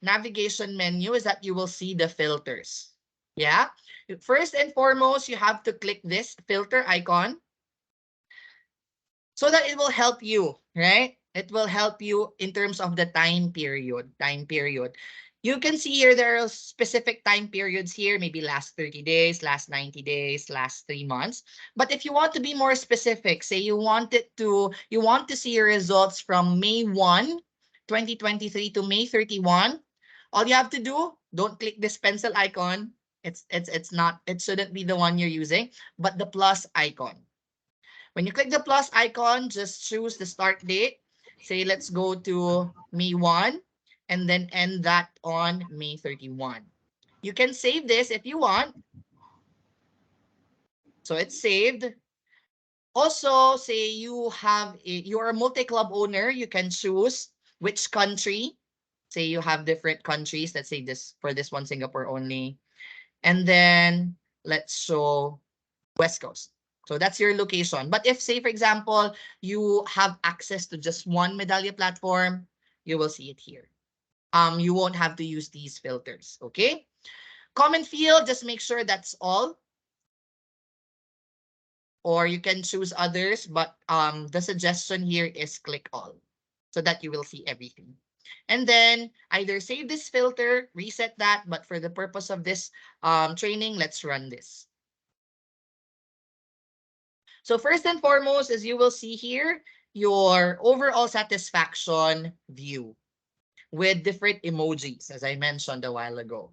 navigation menu is that you will see the filters. Yeah. First and foremost, you have to click this filter icon so that it will help you, right? It will help you in terms of the time period. Time period. You can see here there are specific time periods here, maybe last 30 days, last 90 days, last 3 months. But if you want to be more specific, say you want to see your results from May 1, 2023 to May 31, all you have to do, don't click this pencil icon. It shouldn't be the one you're using, but the plus icon. When you click the plus icon, just choose the start date. Say, let's go to May 1 and then end that on May 31. You can save this if you want. So it's saved. Also, say you're a multi-club owner, you can choose which country. Say you have different countries. Let's say this for this one, Singapore only. And then let's show West Coast. So that's your location. But if, say, for example, you have access to just one Medallia platform, you will see it here. You won't have to use these filters. Okay. Common field, just make sure that's all, or you can choose others, but the suggestion here is click all so that you will see everything. And then either save this filter, reset that, but for the purpose of this training, let's run this. So first and foremost, as you will see here, your overall satisfaction view with different emojis, as I mentioned a while ago.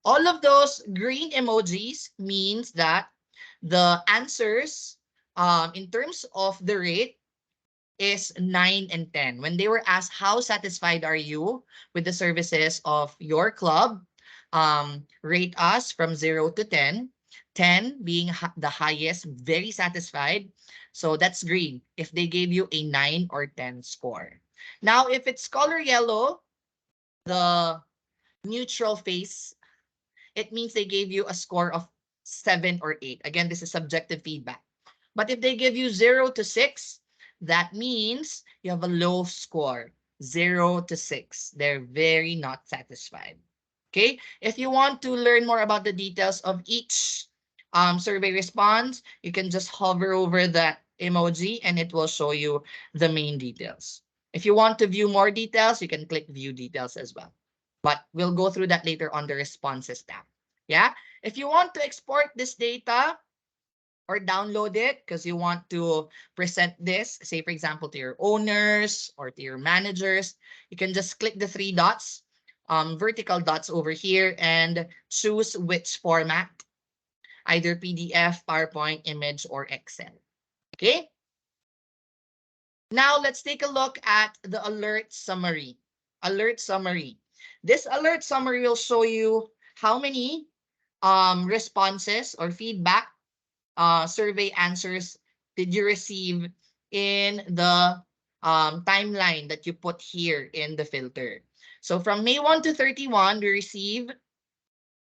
All of those green emojis means that the answers in terms of the rate is 9 and 10. When they were asked, how satisfied are you with the services of your club? Rate us from 0 to 10. 10 being the highest, very satisfied. So that's green if they gave you a 9 or 10 score. Now, if it's color yellow, the neutral face, it means they gave you a score of 7 or 8. Again, this is subjective feedback. But if they give you 0 to 6, that means you have a low score, 0 to 6. They're very not satisfied. Okay? If you want to learn more about the details of each survey response, you can just hover over that emoji and it will show you the main details. If you want to view more details, you can click view details as well. But we'll go through that later on the responses tab. Yeah? If you want to export this data or download it because you want to present this, say for example, to your owners or to your managers, you can just click the three dots, vertical dots over here and choose which format, either PDF, PowerPoint, image, or Excel. Okay? Now let's take a look at the alert summary. Alert summary. This alert summary will show you how many responses or feedback survey answers did you receive in the timeline that you put here in the filter. So from May 1 to 31, we receive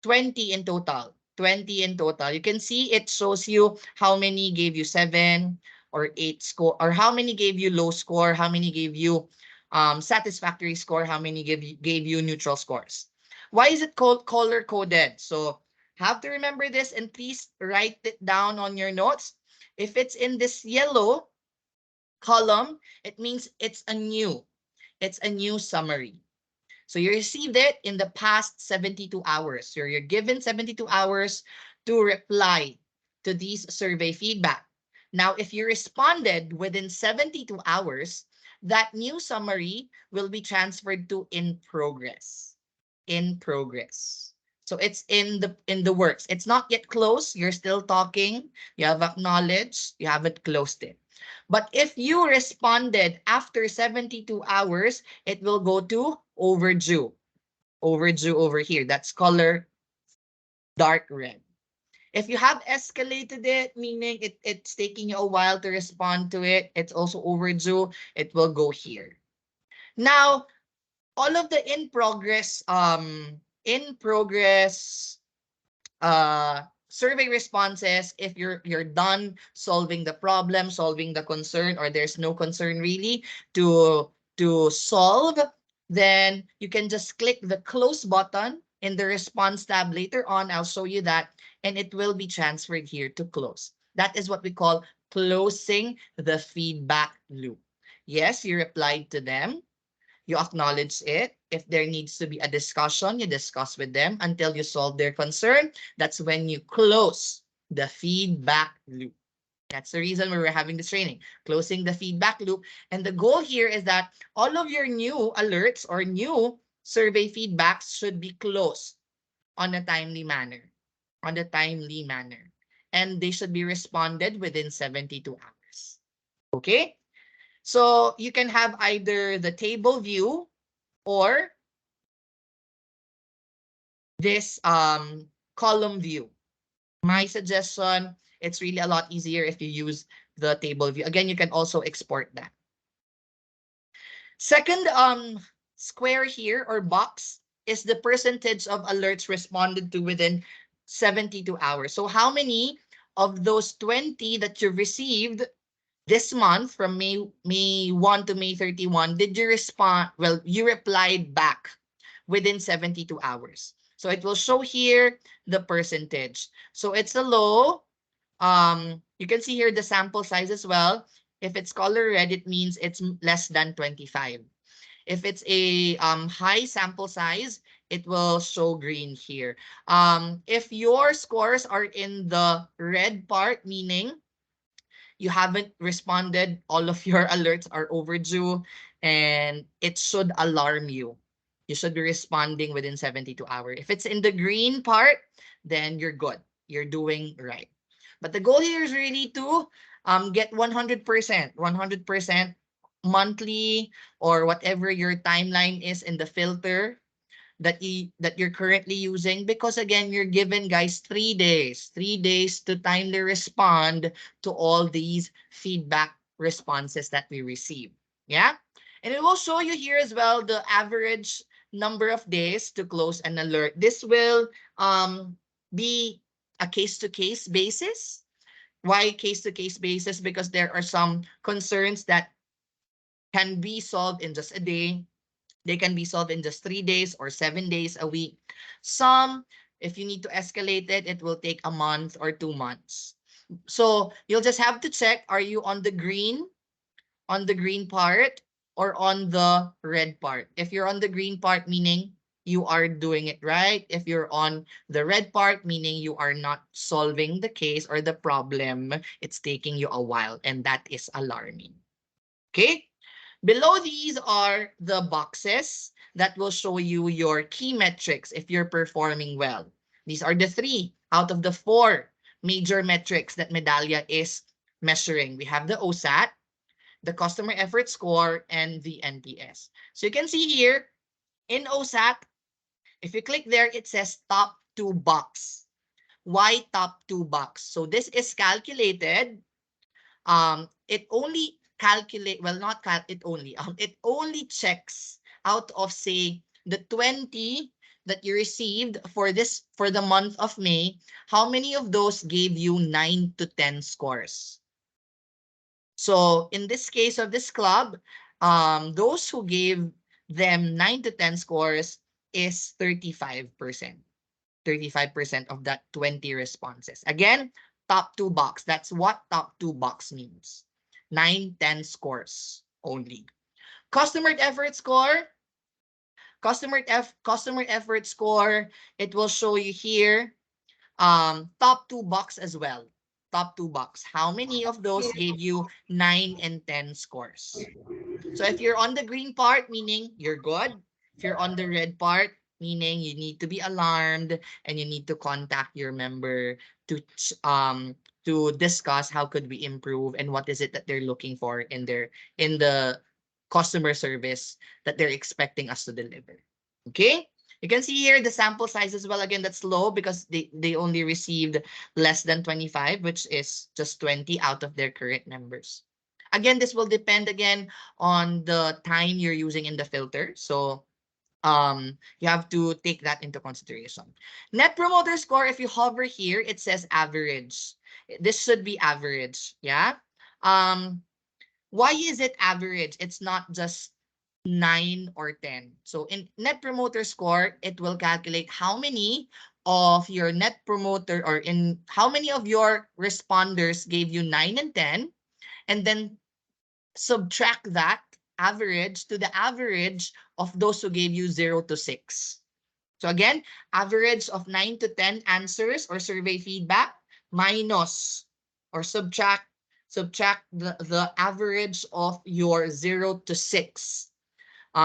20 in total. 20 in total. You can see it shows you how many gave you 7 or 8 score, or how many gave you low score, how many gave you satisfactory score, how many gave you neutral scores. Why is it called color coded? So have to remember this and please write it down on your notes. If it's in this yellow column, it means it's a new summary. So you received it in the past 72 hours. So you're given 72 hours to reply to these survey feedback. Now, if you responded within 72 hours, that new summary will be transferred to in progress. In progress. So it's in the works. It's not yet closed. You're still talking. You have acknowledged. You haven't closed it. But if you responded after 72 hours, it will go to overdue. Overdue over here. That's color dark red. If you have escalated it, meaning it's taking you a while to respond to it, it's also overdue, it will go here. Now, all of the in progress survey responses, if you're done solving the problem, solving the concern, or there's no concern really to solve, then you can just click the close button in the response tab. Later on, I'll show you that, and it will be transferred here to close. That is what we call closing the feedback loop. Yes, you replied to them, you acknowledge it. If there needs to be a discussion, you discuss with them until you solve their concern. That's when you close the feedback loop. That's the reason why we're having this training, closing the feedback loop. And the goal here is that all of your new alerts or new survey feedbacks should be closed on a timely manner, And they should be responded within 72 hours. Okay? So you can have either the table view or this column view. My suggestion, it's really a lot easier if you use the table view. Again, you can also export that. Second square here or box is the percentage of alerts responded to within 72 hours. So how many of those 20 that you received this month from May 1 to May 31 did you respond? Well, you replied back within 72 hours. So it will show here the percentage. So it's a low. You can see here the sample size as well. If it's color red, it means it's less than 25. If it's a high sample size, it will show green here. If your scores are in the red part, meaning you haven't responded, all of your alerts are overdue, and it should alarm you. You should be responding within 72 hours. If it's in the green part, then you're good. You're doing right. But the goal here is really to get 100%, 100% monthly or whatever your timeline is in the filter that you're currently using, because again you're given guys 3 days to timely respond to all these feedback responses that we receive. Yeah, and it will show you here as well the average number of days to close an alert. This will be a case-to-case basis. Why case-to-case basis? Because there are some concerns that can be solved in just a day. They can be solved in just 3 days or 7 days a week. Some, if you need to escalate it, it will take a month or 2 months. So you'll just have to check, are you on the green part, or on the red part? If you're on the green part, meaning you are doing it right. If you're on the red part, meaning you are not solving the case or the problem, it's taking you a while, and that is alarming. Okay? Below these are the boxes that will show you your key metrics if you're performing well. These are the 3 out of the 4 major metrics that Medallia is measuring. We have the OSAT, the customer effort score, and the NPS. So you can see here in OSAT, if you click there, it says top 2 box. Why top 2 box? So this is calculated. It only calculate, well, not cal it only it only checks out of, say, the 20 that you received for the month of May, how many of those gave you 9 to 10 scores. So in this case of this club, those who gave them 9 to 10 scores is 35%. 35% of that 20 responses. Again, top 2 box. That's what top 2 box means. 9, 10 scores only. Customer effort score. Customer effort score. It will show you here. Top 2 box as well. Top 2 box. How many of those gave you 9 and 10 scores? So if you're on the green part, meaning you're good. If you're on the red part, meaning you need to be alarmed and you need to contact your member to discuss how could we improve and what is it that they're looking for in the customer service that they're expecting us to deliver. Okay? You can see here the sample size as well. Again, that's low because they only received less than 25, which is just 20 out of their current members. Again, this will depend again on the time you're using in the filter. So you have to take that into consideration. Net promoter score, if you hover here, it says average. This should be average. Yeah. Why is it average? It's not just 9 or 10. So in net promoter score, it will calculate how many of your net promoter, or in how many of your responders gave you 9 and 10, and then subtract that average to the average of those who gave you 0 to 6. So again, average of 9 to 10 answers or survey feedback minus or subtract the average of your 0 to 6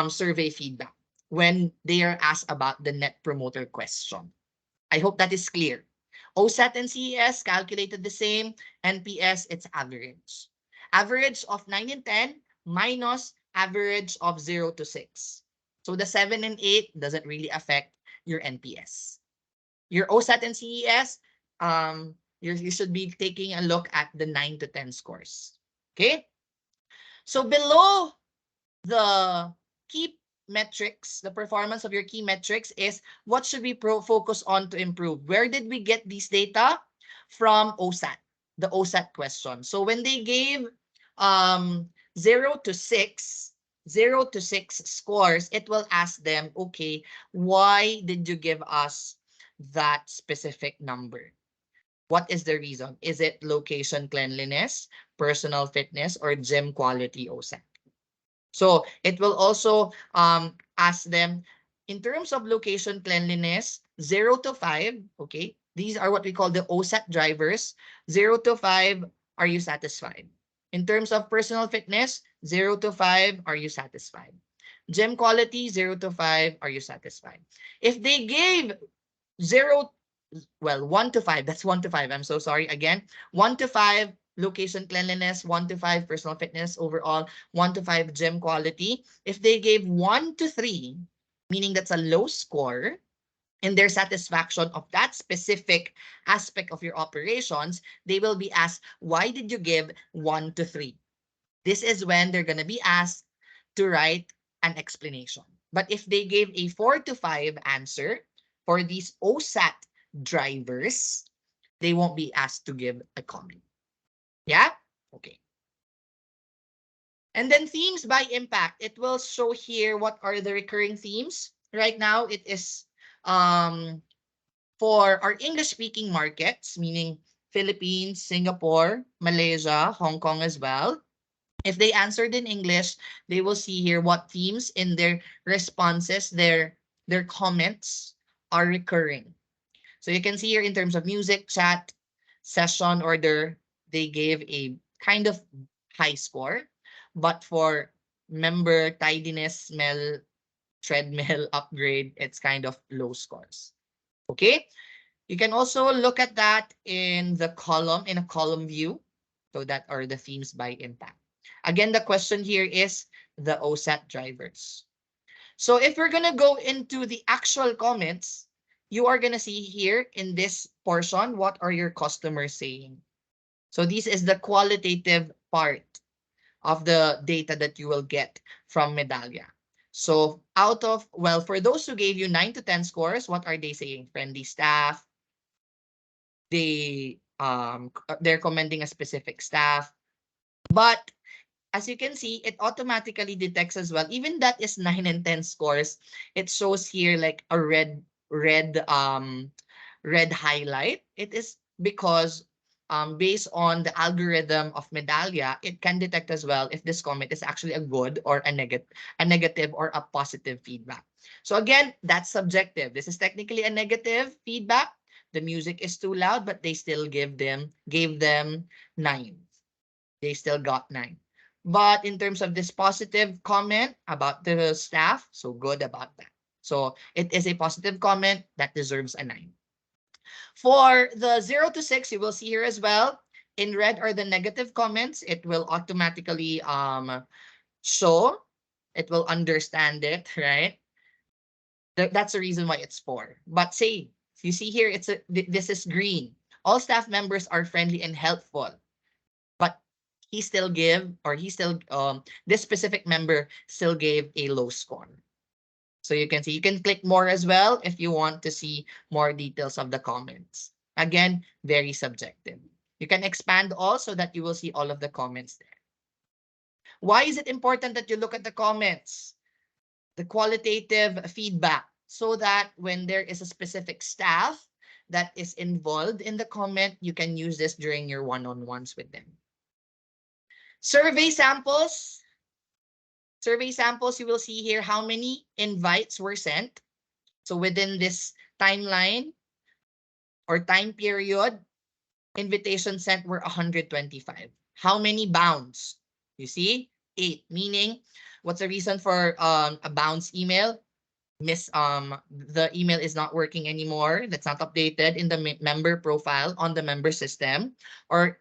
survey feedback when they are asked about the net promoter question. I hope that is clear. OSAT and CES calculated the same. NPS, it's average. Average of 9 and 10 minus average of 0 to 6. So the 7 and 8 doesn't really affect your NPS. your OSAT and CES, you should be taking a look at the 9 to 10 scores. Okay? So below the key metrics, the performance of your key metrics is what should we focus on to improve? Where did we get these data? From OSAT, the OSAT question. So when they gave um, 0 to 6, 0 to 6 scores, it will ask them, okay, why did you give us that specific number? What is the reason? Is it location cleanliness, personal fitness, or gym quality OSAT? So it will also ask them in terms of location cleanliness, 0 to 5, okay? These are what we call the OSAT drivers. 0 to 5, are you satisfied? In terms of personal fitness, 0 to 5, are you satisfied? Gym quality, 0 to 5, are you satisfied? If they gave 0, well, 1 to 5, that's 1 to 5. I'm so sorry. Again, 1 to 5, location cleanliness, 1 to 5, personal fitness overall, 1 to 5, gym quality. If they gave 1 to 3, meaning that's a low score, in their satisfaction of that specific aspect of your operations, they will be asked, why did you give 1 to 3? This is when they're going to be asked to write an explanation. But if they gave a 4 to 5 answer for these OSAT drivers, they won't be asked to give a comment. Yeah? Okay. And then themes by impact. It will show here what are the recurring themes. Right now, it is for our English-speaking markets, meaning Philippines, Singapore, Malaysia, Hong Kong as well. If they answered in English, they will see here what themes in their responses, their comments are recurring. So you can see here in terms of music, chat, session order, they gave a kind of high score. But for member, tidiness, smell, treadmill, upgrade, it's kind of low scores. Okay? You can also look at that in the column, in a column view. So that are the themes by impact. Again, the question here is the OSAT drivers. So if we're going to go into the actual comments, you are going to see here in this portion, what are your customers saying? So this is the qualitative part of the data that you will get from Medallia. So out of, well, for those who gave you 9 to 10 scores, what are they saying? Friendly staff, they're commending a specific staff. But as you can see, it automatically detects as well. Even that is 9 and 10 scores. It shows here like a red highlight. It is because based on the algorithm of Medallia, it can detect as well if this comment is actually a good or a negative or a positive feedback. So again, that's subjective. This is technically a negative feedback. The music is too loud, but they still gave them 9. They still got 9. But in terms of this positive comment about the staff, so good about that. So it is a positive comment that deserves a 9. For the 0 to 6, you will see here as well. In red are the negative comments. It will automatically show. It will understand it, right? That's the reason why it's 4. But say, you see here, this is green. All staff members are friendly and helpful. But this specific member still gave a low score. So you can see, you can click more as well if you want to see more details of the comments. Again, very subjective. You can expand all so that you will see all of the comments there. Why is it important that you look at the comments? The qualitative feedback, so that when there is a specific staff that is involved in the comment, you can use this during your one-on-ones with them. Survey samples. Survey samples, you will see here how many invites were sent. So within this timeline or time period, invitations sent were 125. How many bounds? You see? 8, meaning what's the reason for a bounce email? The email is not working anymore. That's not updated in the member profile on the member system, or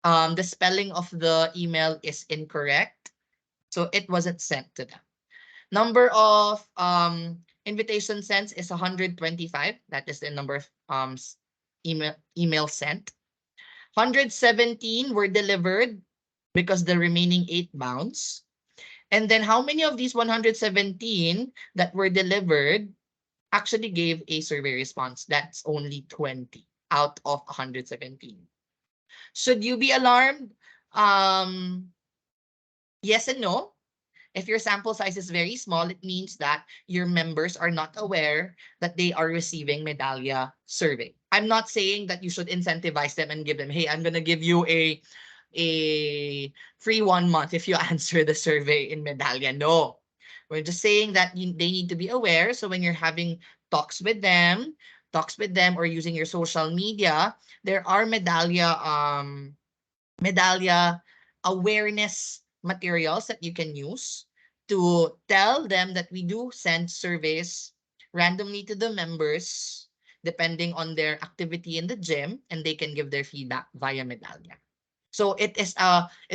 the spelling of the email is incorrect. So it wasn't sent to them. Number of Invitation sent is 125. That is the number of email sent. 117 were delivered because the remaining 8 bounce. And then how many of these 117 that were delivered actually gave a survey response? That's only 20 out of 117. Should you be alarmed? Um, yes and no. If your sample size is very small, it means that your members are not aware that they are receiving Medallia survey. I'm not saying that you should incentivize them and give them, hey, I'm gonna give you a free 1 month if you answer the survey in Medallia. No. We're just saying that they need to be aware. So when you're having talks with them, or using your social media, there are Medallia awareness materials that you can use to tell them that we do send surveys randomly to the members depending on their activity in the gym, and they can give their feedback via Medallia. So it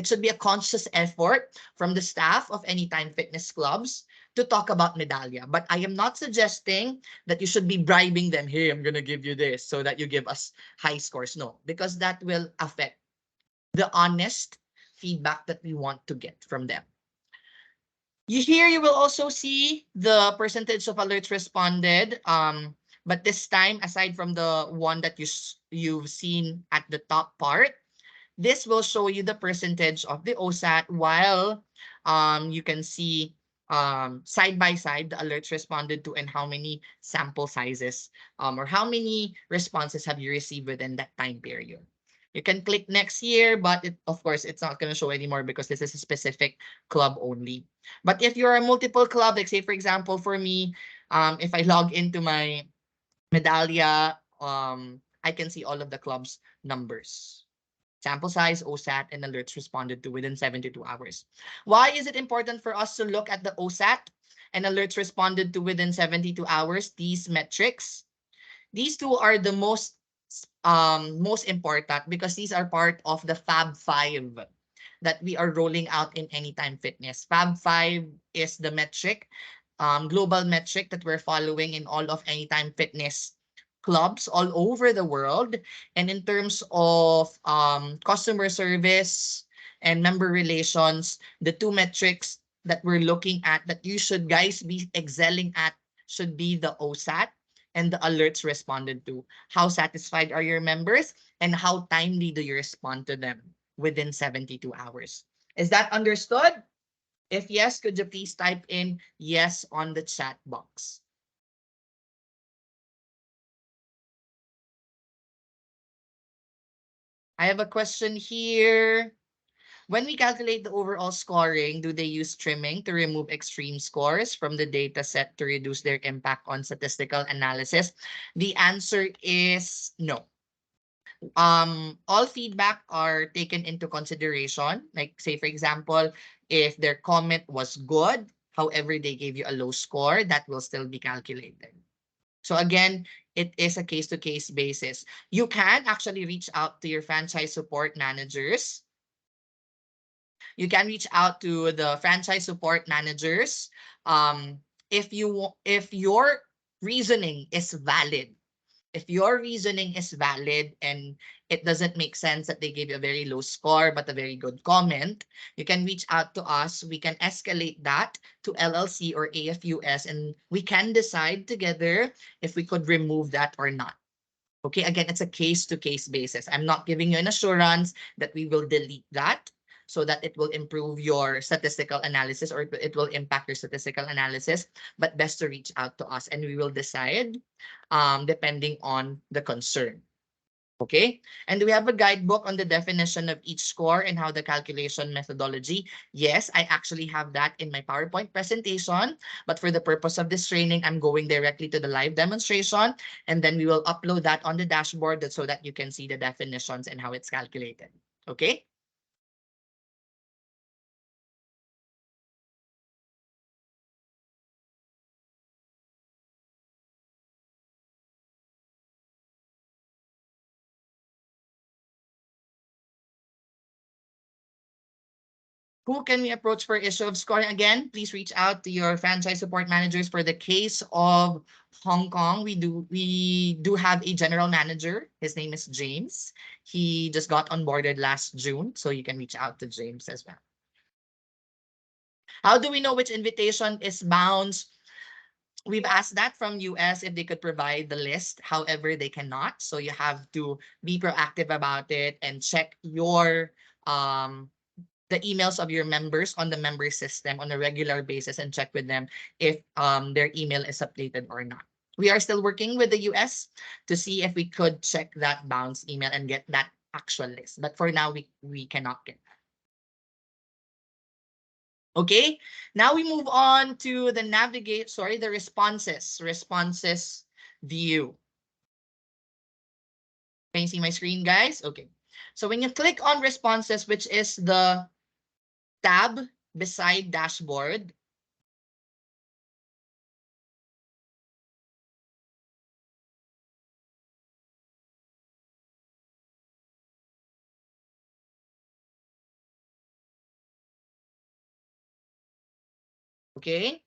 should be a conscious effort from the staff of Anytime Fitness clubs to talk about Medallia. But I am not suggesting that you should be bribing them. Hey, I'm gonna give you this so that you give us high scores. No, because that will affect the honest feedback that we want to get from them. You will also see the percentage of alerts responded. But this time, aside from the one that you've seen at the top part, this will show you the percentage of the OSAT, while you can see side by side the alerts responded to and how many sample sizes or how many responses have you received within that time period. You can click next year, but of course, it's not going to show anymore because this is a specific club only. But if you're a multiple club, like say, for example, for me, if I log into my Medallia, I can see all of the club's numbers. Sample size, OSAT, and alerts responded to within 72 hours. Why is it important for us to look at the OSAT and alerts responded to within 72 hours? These metrics, these two are the most important because these are part of the Fab 5 that we are rolling out in Anytime Fitness. Fab 5 is the metric, global metric that we're following in all of Anytime Fitness clubs all over the world. And in terms of customer service and member relations, the two metrics that we're looking at that you should guys be excelling at should be the OSAT and the alerts responded to. How satisfied are your members and how timely do you respond to them within 72 hours? Is that understood? If yes, could you please type in yes on the chat box? I have a question here. When we calculate the overall scoring, do they use trimming to remove extreme scores from the data set to reduce their impact on statistical analysis? The answer is no. All feedback are taken into consideration. Like say, for example, if their comment was good, however, they gave you a low score, that will still be calculated. So again, it is a case-to-case basis. You can actually reach out to your franchise support managers. You can reach out to the franchise support managers if your reasoning is valid. If your reasoning is valid and it doesn't make sense that they gave you a very low score but a very good comment, you can reach out to us. We can escalate that to LLC or AFUS and we can decide together if we could remove that or not. Okay, again, it's a case-to-case basis. I'm not giving you an assurance that we will delete that so that it will improve your statistical analysis or it will impact your statistical analysis, but best to reach out to us and we will decide depending on the concern. Okay, and do we have a guidebook on the definition of each score and how the calculation methodology? Yes, I actually have that in my PowerPoint presentation, but for the purpose of this training, I'm going directly to the live demonstration, and then we will upload that on the dashboard so that you can see the definitions and how it's calculated. Okay? Who can we approach for issue of scoring? Again, please reach out to your franchise support managers. For the case of Hong Kong, we do have a general manager. His name is James. He just got onboarded last June, so you can reach out to James as well. How do we know which invitation is bounced? We've asked that from US if they could provide the list. However, they cannot. So you have to be proactive about it and check your the emails of your members on the member system on a regular basis and check with them if their email is updated or not. We are still working with the US to see if we could check that bounce email and get that actual list. But for now, we cannot get that. Okay, now we move on to the the responses view. Can you see my screen, guys? Okay. So when you click on responses, which is the tab beside dashboard, okay?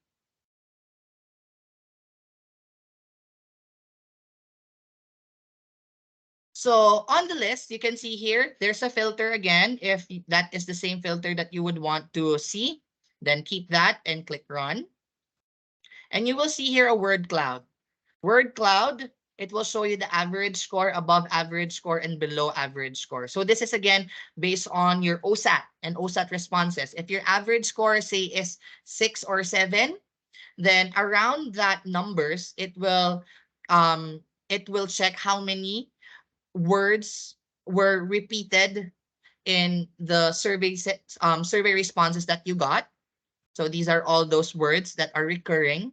So on the list, you can see here, there's a filter again. If that is the same filter that you would want to see, then keep that and click run. And you will see here a word cloud. Word cloud, it will show you the average score, above average score, and below average score. So this is again based on your OSAT and OSAT responses. If your average score, say, is 6 or 7, then around that numbers, it will check how many words were repeated in the survey responses that you got. So these are all those words that are recurring.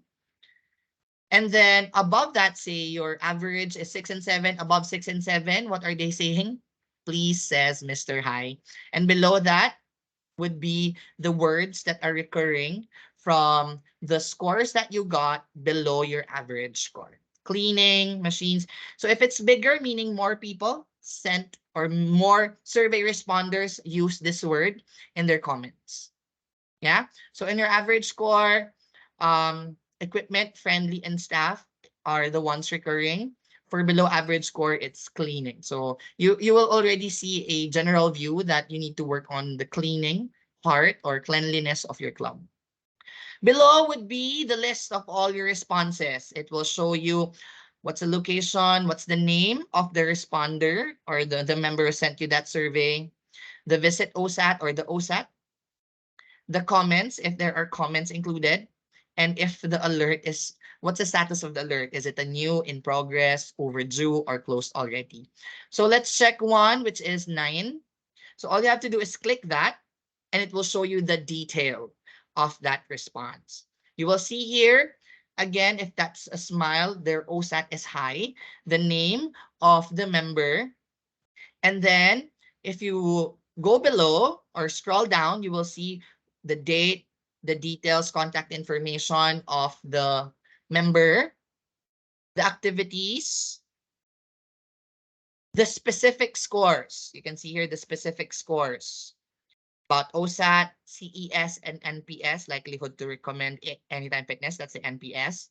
And then above that, say your average is 6 and 7, above 6 and 7, what are they saying? Please, says Mr. High. And below that would be the words that are recurring from the scores that you got below your average score. Cleaning, machines. So if it's bigger, meaning more people sent or more survey responders use this word in their comments. Yeah. So in your average score, equipment, friendly, and staff are the ones recurring. For below average score, it's cleaning. So you will already see a general view that you need to work on the cleaning part or cleanliness of your club. Below would be the list of all your responses. It will show you what's the location, what's the name of the responder or the member who sent you that survey, the visit OSAT or the OSAT, the comments, if there are comments included, and if the alert is, what's the status of the alert? Is it a new, in progress, overdue, or closed already? So let's check one, which is 9. So all you have to do is click that, and it will show you the detail of that response. You will see here, again, if that's a smile, their OSAT is high, the name of the member, and then if you go below or scroll down, you will see the date, the details, contact information of the member, the activities, the specific scores. You can see here the specific scores about OSAT, CES, and NPS, likelihood to recommend anytime fitness. That's the NPS.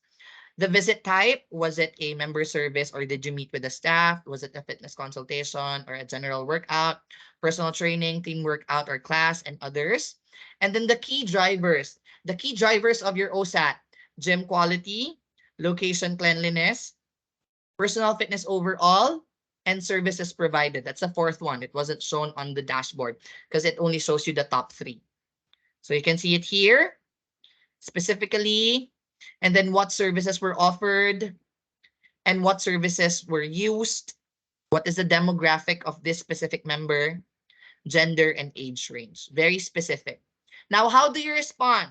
The visit type, was it a member service or did you meet with the staff? Was it a fitness consultation or a general workout, personal training, team workout or class, and others? And then the key drivers of your OSAT, gym quality, location cleanliness, personal fitness overall, and services provided. That's the fourth one. It wasn't shown on the dashboard because it only shows you the top 3. So you can see it here specifically, and then what services were offered and what services were used. What is the demographic of this specific member, gender, and age range? Very specific. Now, how do you respond?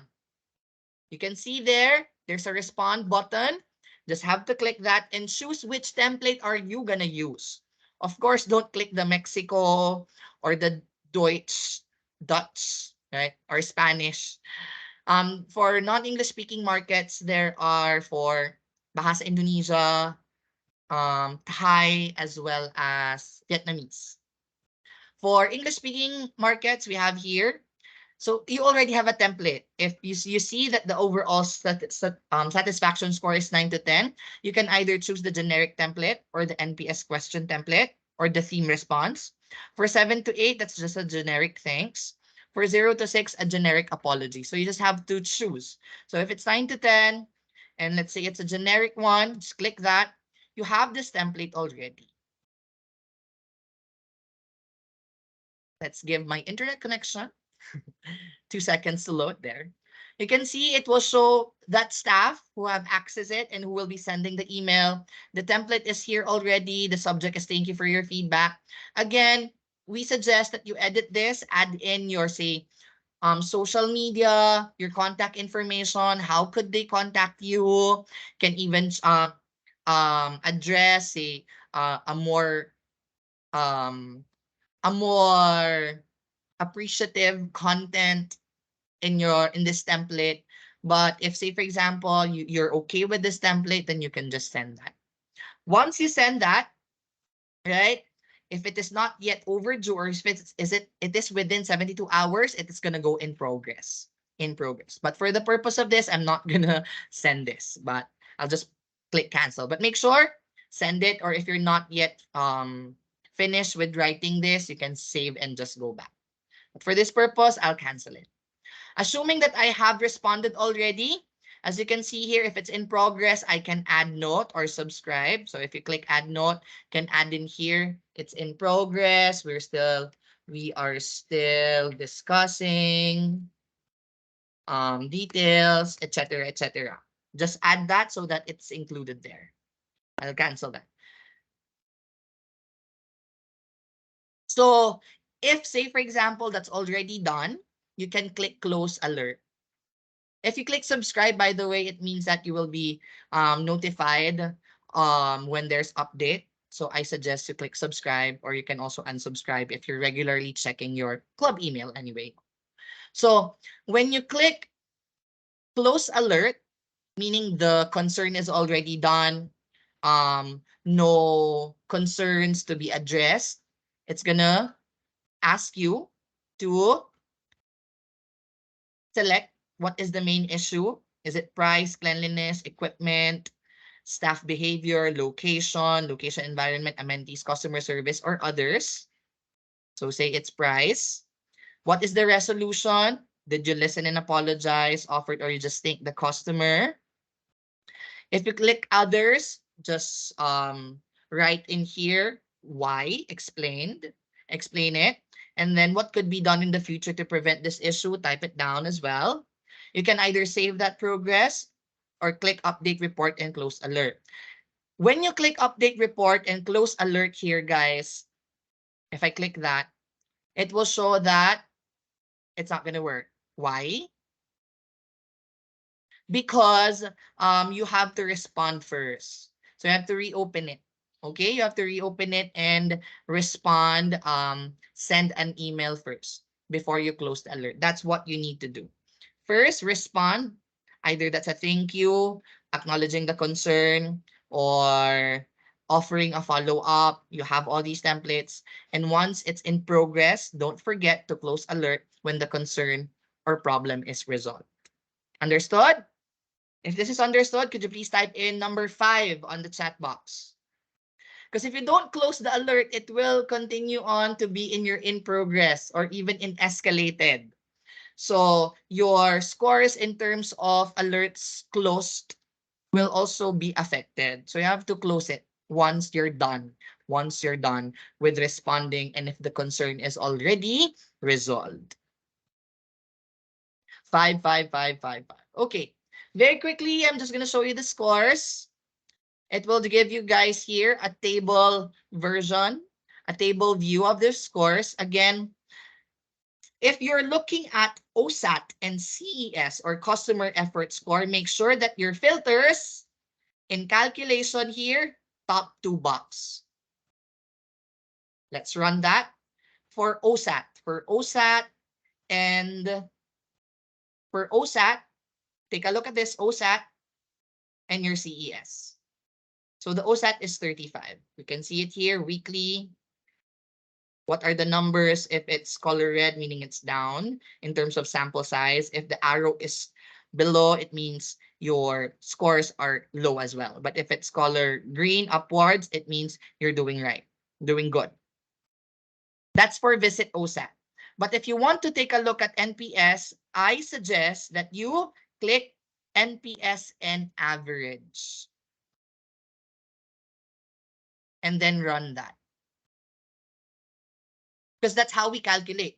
You can see there's a respond button. Just have to click that and choose which template are you gonna use. Of course, don't click the Mexico or the Dutch, right? Or Spanish. For non-English speaking markets, there are for Bahasa Indonesia, Thai, as well as Vietnamese. For English speaking markets, we have here So you already have a template. If you see that the overall satisfaction score is 9 to 10, you can either choose the generic template or the NPS question template or the theme response. For 7 to 8, that's just a generic thanks. For 0 to 6, a generic apology. So you just have to choose. So if it's 9 to 10, and let's say it's a generic one, just click that. You have this template already. Let's give my internet connection 2 seconds to load there. You can see it will show that staff who have access it and who will be sending the email. The template is here already. The subject is thank you for your feedback. Again, we suggest that you edit this, add in your say social media, your contact information, how could they contact you, can even address um, a more appreciative content in this template. But if say for example you're okay with this template, then you can just send that. Once you send that, right? If it is not yet overdue, or if it is within 72 hours, it is gonna go in progress. In progress. But for the purpose of this, I'm not gonna send this, but I'll just click cancel. But make sure send it, or if you're not yet finished with writing this, you can save and just go back. But for this purpose, I'll cancel it. Assuming that I have responded already, as you can see here, if it's in progress, I can add note or subscribe. So if you click add note, can add in here, it's in progress. We are still discussing details, etc., etc. Just add that so that it's included there. I'll cancel that. So if say, for example, that's already done, you can click close alert. If you click subscribe, by the way, it means that you will be notified when there's update. So I suggest you click subscribe, or you can also unsubscribe if you're regularly checking your club email anyway. So when you click close alert, meaning the concern is already done, no concerns to be addressed, it's gonna ask you to select what is the main issue. Is it price, cleanliness, equipment, staff behavior, location environment, amenities, customer service, or others? So say it's price. What is the resolution? Did you listen and apologize, offered, or you just thank the customer? If you click others, just write in here why, explain it, and then what could be done in the future to prevent this issue, type it down as well. You can either save that progress or click update report and close alert. When you click update report and close alert here, guys, if I click that, it will show that it's not going to work. Why? Because you have to respond first. So you have to reopen it. Okay, you have to reopen it and respond, send an email first before you close the alert. That's what you need to do. First, respond. Either that's a thank you, acknowledging the concern, or offering a follow-up. You have all these templates. And once it's in progress, don't forget to close alert when the concern or problem is resolved. Understood? If this is understood, could you please type in number 5 on the chat box? Because if you don't close the alert, it will continue on to be in your in progress or even in escalated. So your scores in terms of alerts closed will also be affected. So you have to close it once you're done. Once you're done with responding and if the concern is already resolved. 5, 5, 5, 5, 5. Okay. Very quickly, I'm just going to show you the scores. It will give you guys here a table version, a table view of the scores. Again, if you're looking at OSAT and CES or customer effort score, make sure that your filters in calculation here, top 2 box. Let's run that for OSAT. And for OSAT, take a look at this OSAT and your CES. So the OSAT is 35. You can see it here, weekly. What are the numbers? If it's color red, meaning it's down in terms of sample size. If the arrow is below, it means your scores are low as well. But if it's color green upwards, it means you're doing right, doing good. That's for Visit OSAT. But if you want to take a look at NPS, I suggest that you click NPS and average and then run that. Because that's how we calculate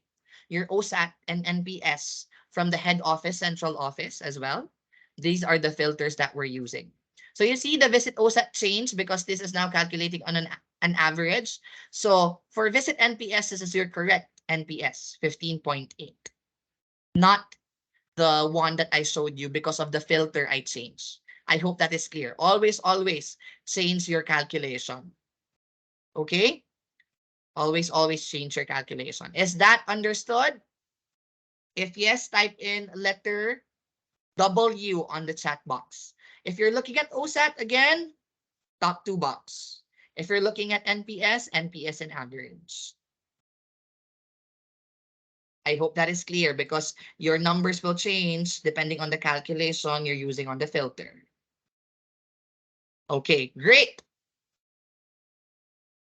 your OSAT and NPS from the head office, central office as well. These are the filters that we're using. So you see the Visit OSAT change because this is now calculating on an average. So for Visit NPS, this is your correct NPS, 15.8. Not the one that I showed you because of the filter I changed. I hope that is clear. Always, always change your calculation. Okay? Always, always change your calculation. Is that understood? If yes, type in letter W on the chat box. If you're looking at OSAT again, top two box. If you're looking at NPS, NPS and average. I hope that is clear because your numbers will change depending on the calculation you're using on the filter. Okay, great.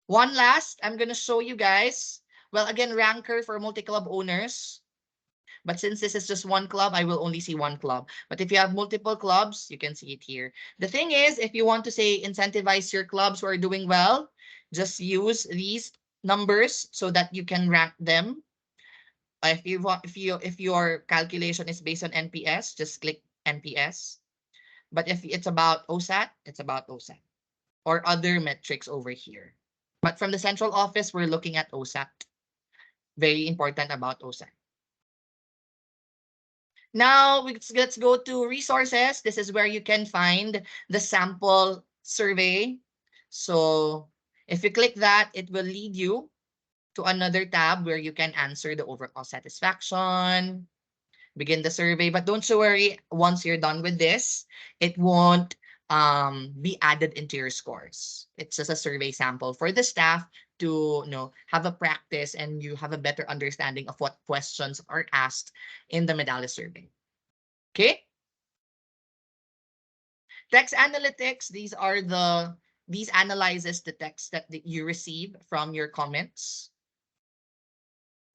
One last, I'm going to show you guys. Well, again, ranker for multi-club owners. But since this is just one club, I will only see one club. But if you have multiple clubs, you can see it here. The thing is, if you want to say incentivize your clubs who are doing well, just use these numbers so that you can rank them. If your calculation is based on NPS, just click NPS. But if it's about OSAT, it's about OSAT or other metrics over here. But from the central office, we're looking at OSAT. Very important about OSAT. Now, let's go to resources. This is where you can find the sample survey. So if you click that, it will lead you to another tab where you can answer the overall satisfaction, begin the survey. But don't you worry, once you're done with this, it won't be added into your scores. It's just a survey sample for the staff to have a practice and you have a better understanding of what questions are asked in the Medallia survey. Okay? Text analytics, these analyzes the text that you receive from your comments.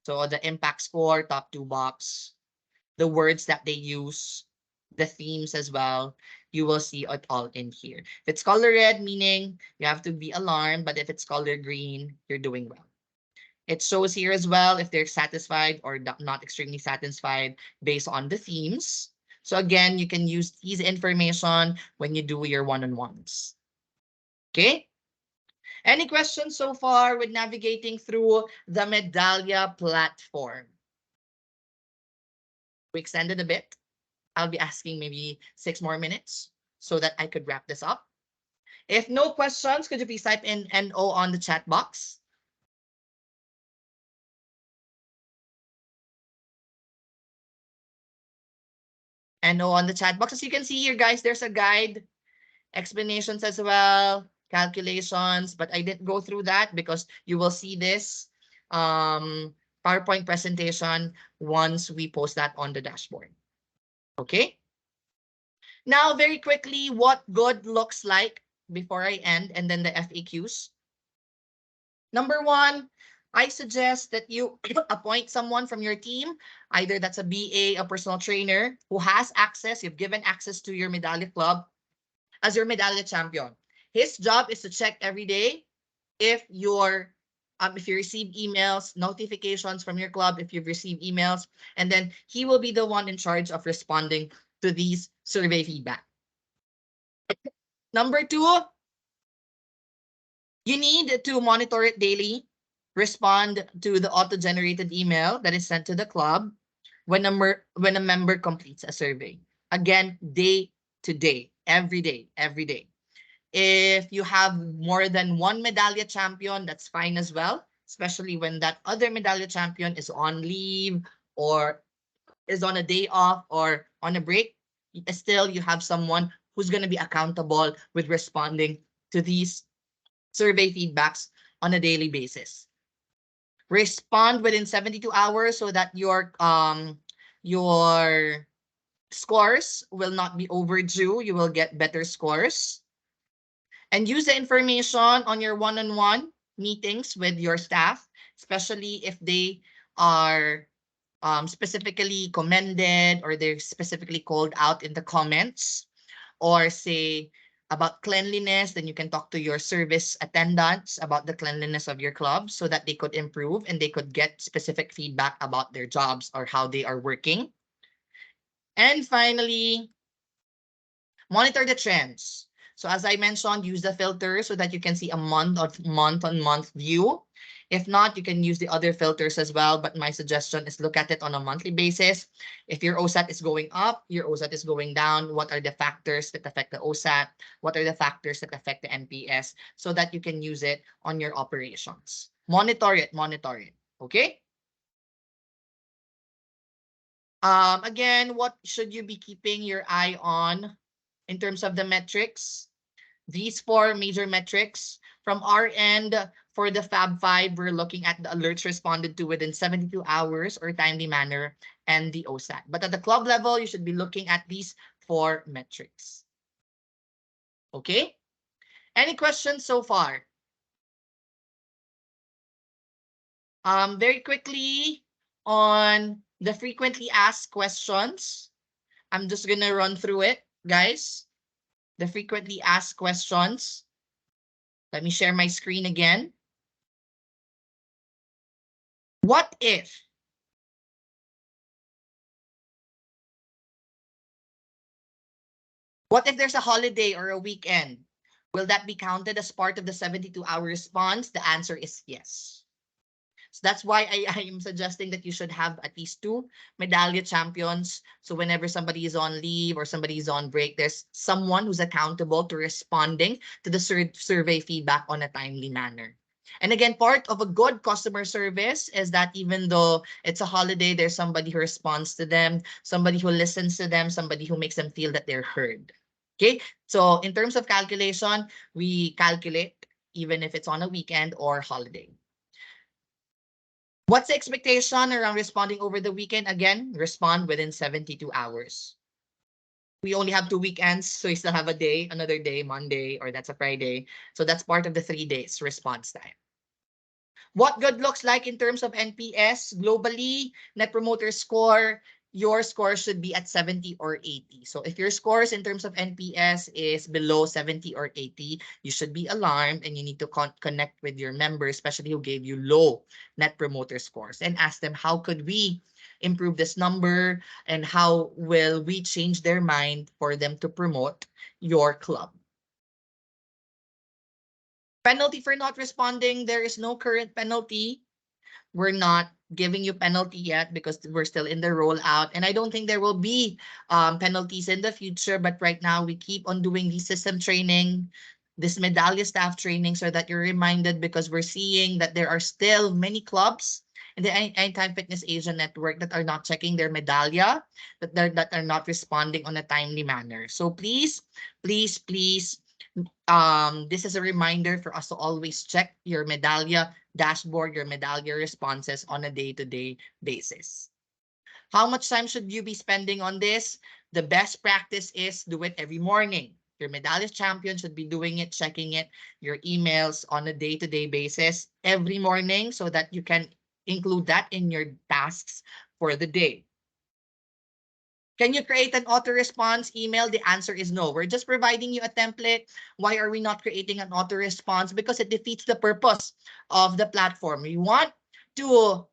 So the impact score, top two box, the words that they use, the themes as well. You will see it all in here. If it's color red, meaning you have to be alarmed, but if it's color green, you're doing well. It shows here as well if they're satisfied or not extremely satisfied based on the themes. So again, you can use these information when you do your one-on-ones. Okay? Any questions so far with navigating through the Medallia platform? We extended a bit. I'll be asking maybe 6 more minutes so that I could wrap this up. If no questions, could you please type in NO on the chat box? NO on the chat box. As you can see here, guys, there's a guide, explanations as well, calculations, but I didn't go through that because you will see this PowerPoint presentation once we post that on the dashboard. Okay? Now, very quickly, what good looks like before I end, and then the FAQs. Number one, I suggest that you appoint someone from your team, either that's a BA, a personal trainer, who has access, you've given access to your Medallia club as your Medallia champion. His job is to check every day if you receive emails, notifications from your club, if you've received emails, and then he will be the one in charge of responding to these survey feedback. Number two, you need to monitor it daily, respond to the auto-generated email that is sent to the club when a member completes a survey. Again, day to day, every day, every day. If you have more than one Medallia champion, that's fine as well, especially when that other Medallia champion is on leave or is on a day off or on a break. Still, you have someone who's going to be accountable with responding to these survey feedbacks on a daily basis. Respond within 72 hours so that your scores will not be overdue. You will get better scores. And use the information on your one-on-one meetings with your staff, especially if they are specifically commended or they're specifically called out in the comments, or say about cleanliness, then you can talk to your service attendants about the cleanliness of your club so that they could improve and they could get specific feedback about their jobs or how they are working. And finally, monitor the trends. So as I mentioned, use the filter so that you can see a month-on-month view. If not, you can use the other filters as well. But my suggestion is look at it on a monthly basis. If your OSAT is going up, your OSAT is going down, what are the factors that affect the OSAT? What are the factors that affect the NPS? So that you can use it on your operations. Monitor it, monitor it. Okay? Again, what should you be keeping your eye on in terms of the metrics? These four major metrics. From our end, for the Fab 5, we're looking at the alerts responded to within 72 hours or timely manner and the OSAT. But at the club level, you should be looking at these four metrics. Okay? Any questions so far? Very quickly on the frequently asked questions. I'm just gonna run through it, guys. The frequently asked questions. Let me share my screen again. What if there's a holiday or a weekend? Will that be counted as part of the 72-hour response? The answer is yes. So that's why I am suggesting that you should have at least 2 Medallia champions. So whenever somebody is on leave or somebody is on break, there's someone who's accountable to responding to the survey feedback on a timely manner. And again, part of a good customer service is that even though it's a holiday, there's somebody who responds to them, somebody who listens to them, somebody who makes them feel that they're heard. Okay, so in terms of calculation, we calculate even if it's on a weekend or holiday. What's the expectation around responding over the weekend? Again, respond within 72 hours. We only have 2 weekends, so you still have a day, another day, Monday, or that's a Friday. So that's part of the 3 days response time. What good looks like in terms of NPS globally, Net Promoter Score, your score should be at 70 or 80. So if your scores in terms of NPS is below 70 or 80, you should be alarmed and you need to connect with your members, especially who gave you low Net Promoter Scores, and ask them, how could we improve this number and how will we change their mind for them to promote your club? Penalty for not responding, there is no current penalty. We're not giving you penalty yet because we're still in the rollout. And I don't think there will be penalties in the future. But right now, we keep on doing the system training, this Medallia staff training, so that you're reminded, because we're seeing that there are still many clubs in the Anytime Fitness Asia network that are not checking their Medallia, that are not responding on a timely manner. So please, please, please, this is a reminder for us to always check your Medallia dashboard, your Medallia responses on a day-to-day basis. How much time should you be spending on this? The best practice is do it every morning. Your Medallia champion should be doing it, checking it, your emails on a day-to-day basis every morning so that you can include that in your tasks for the day. Can you create an auto-response email? The answer is no. We're just providing you a template. Why are we not creating an auto-response? Because it defeats the purpose of the platform. We want to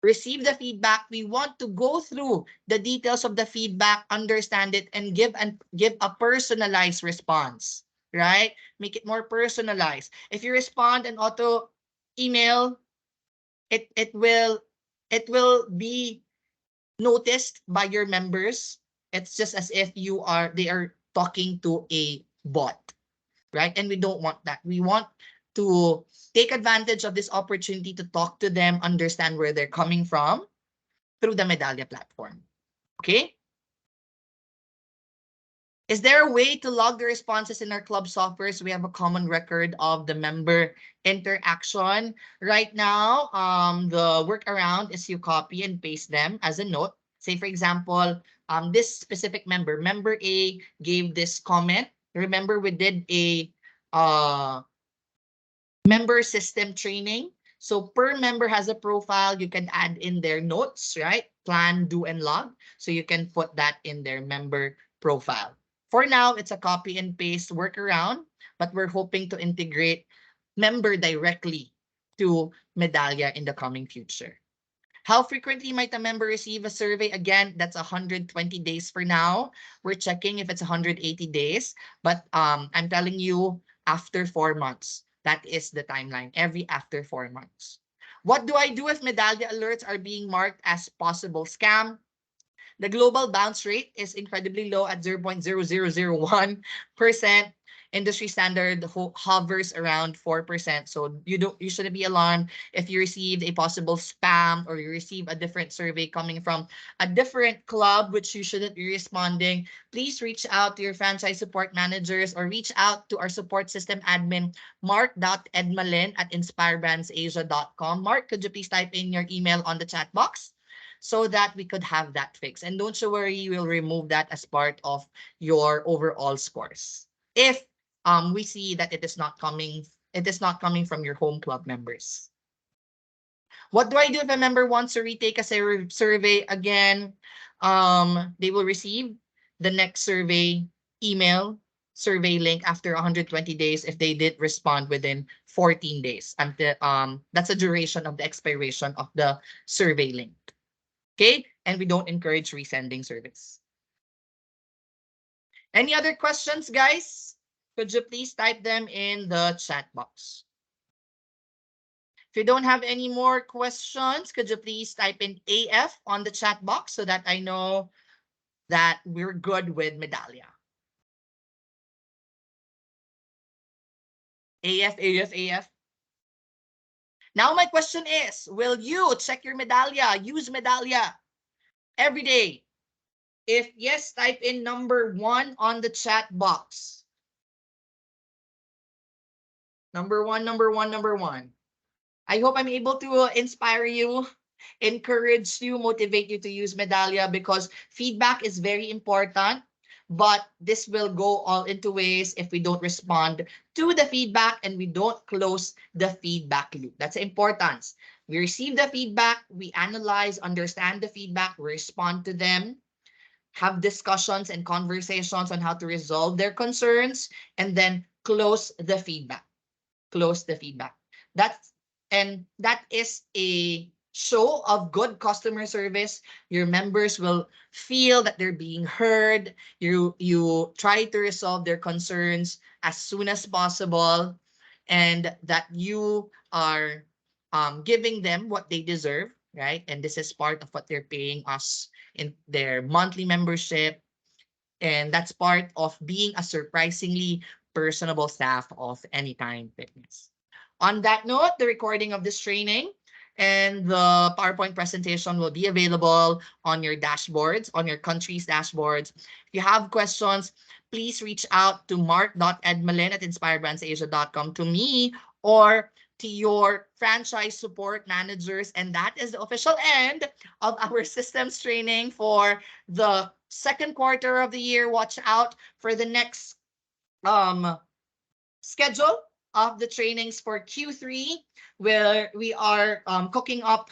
receive the feedback. We want to go through the details of the feedback, understand it, and give a personalized response, right? Make it more personalized. If you respond an auto email, it will be noticed by your members. It's just as if they are talking to a bot, right? And we don't want that. We want to take advantage of this opportunity to talk to them, understand where they're coming from through the Medallia platform. Okay? Is there a way to log the responses in our club software so we have a common record of the member interaction? Right now, the workaround is you copy and paste them as a note. Say, for example, this specific member, member A gave this comment. Remember, we did a uh, member system training. So per member has a profile, you can add in their notes, right? Plan, do, and log. So you can put that in their member profile. For now, it's a copy and paste workaround, but we're hoping to integrate member directly to Medallia in the coming future. How frequently might a member receive a survey? Again, that's 120 days for now. We're checking if it's 180 days, but I'm telling you after 4 months. That is the timeline, every after 4 months. What do I do if Medallia alerts are being marked as possible scam? The global bounce rate is incredibly low at 0.0001%. Industry standard hovers around 4%. So you shouldn't be alarmed if you received a possible spam or you receive a different survey coming from a different club which you shouldn't be responding. Please reach out to your franchise support managers or reach out to our support system admin mark.edmalin@inspirebrandsasia.com. Mark, could you please type in your email on the chat box so that we could have that fixed? And don't you worry, we'll remove that as part of your overall scores. If we see that it is not coming from your home club members. What do I do if a member wants to retake a survey again? They will receive the next survey email survey link after 120 days if they did respond within 14 days. Until that's the duration of the expiration of the survey link. Okay? And we don't encourage resending surveys. Any other questions, guys? Could you please type them in the chat box? If you don't have any more questions, could you please type in AF on the chat box so that I know that we're good with Medallia? AF, AF, AF. Now my question is, will you check your Medallia, use Medallia every day? If yes, type in number 1 on the chat box. Number 1, number 1, number 1. I hope I'm able to inspire you, encourage you, motivate you to use Medallia because feedback is very important. But this will go all into ways if we don't respond to the feedback and we don't close the feedback loop. That's the importance. We receive the feedback, we analyze, understand the feedback, we respond to them, have discussions and conversations on how to resolve their concerns, and then close the feedback. Close the feedback. That's and that is a show of good customer service. Your members will feel that they're being heard. You try to resolve their concerns as soon as possible, and that you are giving them what they deserve, right? And this is part of what they're paying us in their monthly membership, and that's part of being a surprisingly personable staff of Anytime Fitness. On that note, the recording of this training and the PowerPoint presentation will be available on your dashboards, on your country's dashboards. If you have questions, please reach out to mark.edmalin@inspirebrandsasia.com, to me or to your franchise support managers. And that is the official end of our systems training for the second quarter of the year. Watch out for the next um schedule of the trainings for Q3, where we are cooking up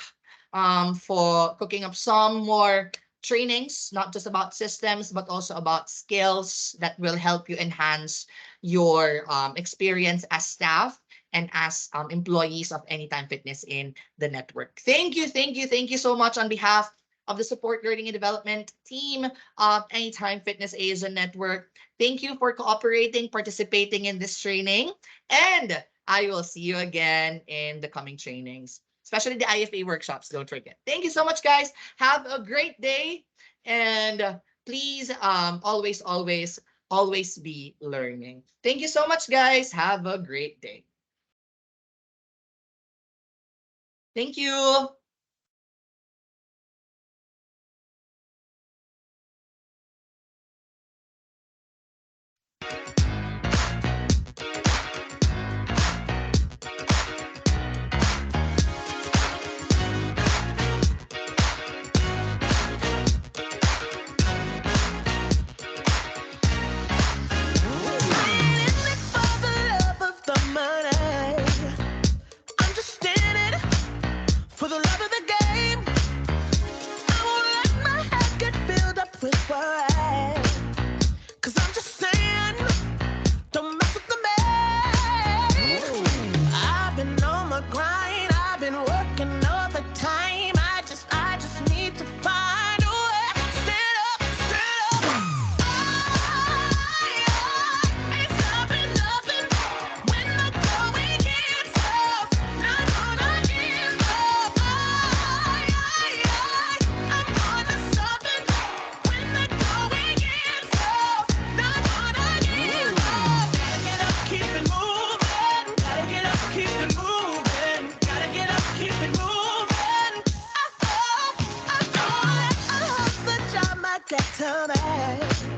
some more trainings, not just about systems, but also about skills that will help you enhance your experience as staff and as employees of Anytime Fitness in the network. Thank you, thank you, thank you so much on behalf of the support learning and development team of Anytime Fitness Asia Network. Thank you for cooperating, participating in this training, and I will see you again in the coming trainings, especially the IFA workshops. Don't forget. Thank you so much, guys. Have a great day, and please always, always, always be learning. Thank you so much, guys. Have a great day. Thank you. For the love of the money, I'm just in it for the love of the game. I won't let my head get filled up with worry. Cause I'm just saying, don't mess with the man. I've been on my grind, I've been working all the time. I just need to find a way. Stand up, stand up. I ain't stopping nothing when the going gets tough. Not gonna give up. I'm gonna stop it when the going gets tough. Not gonna give up. Gotta get up, keep it moving. Gotta get up, keep it moving. Gotta get up, keep it moving. I hope the job might get to me.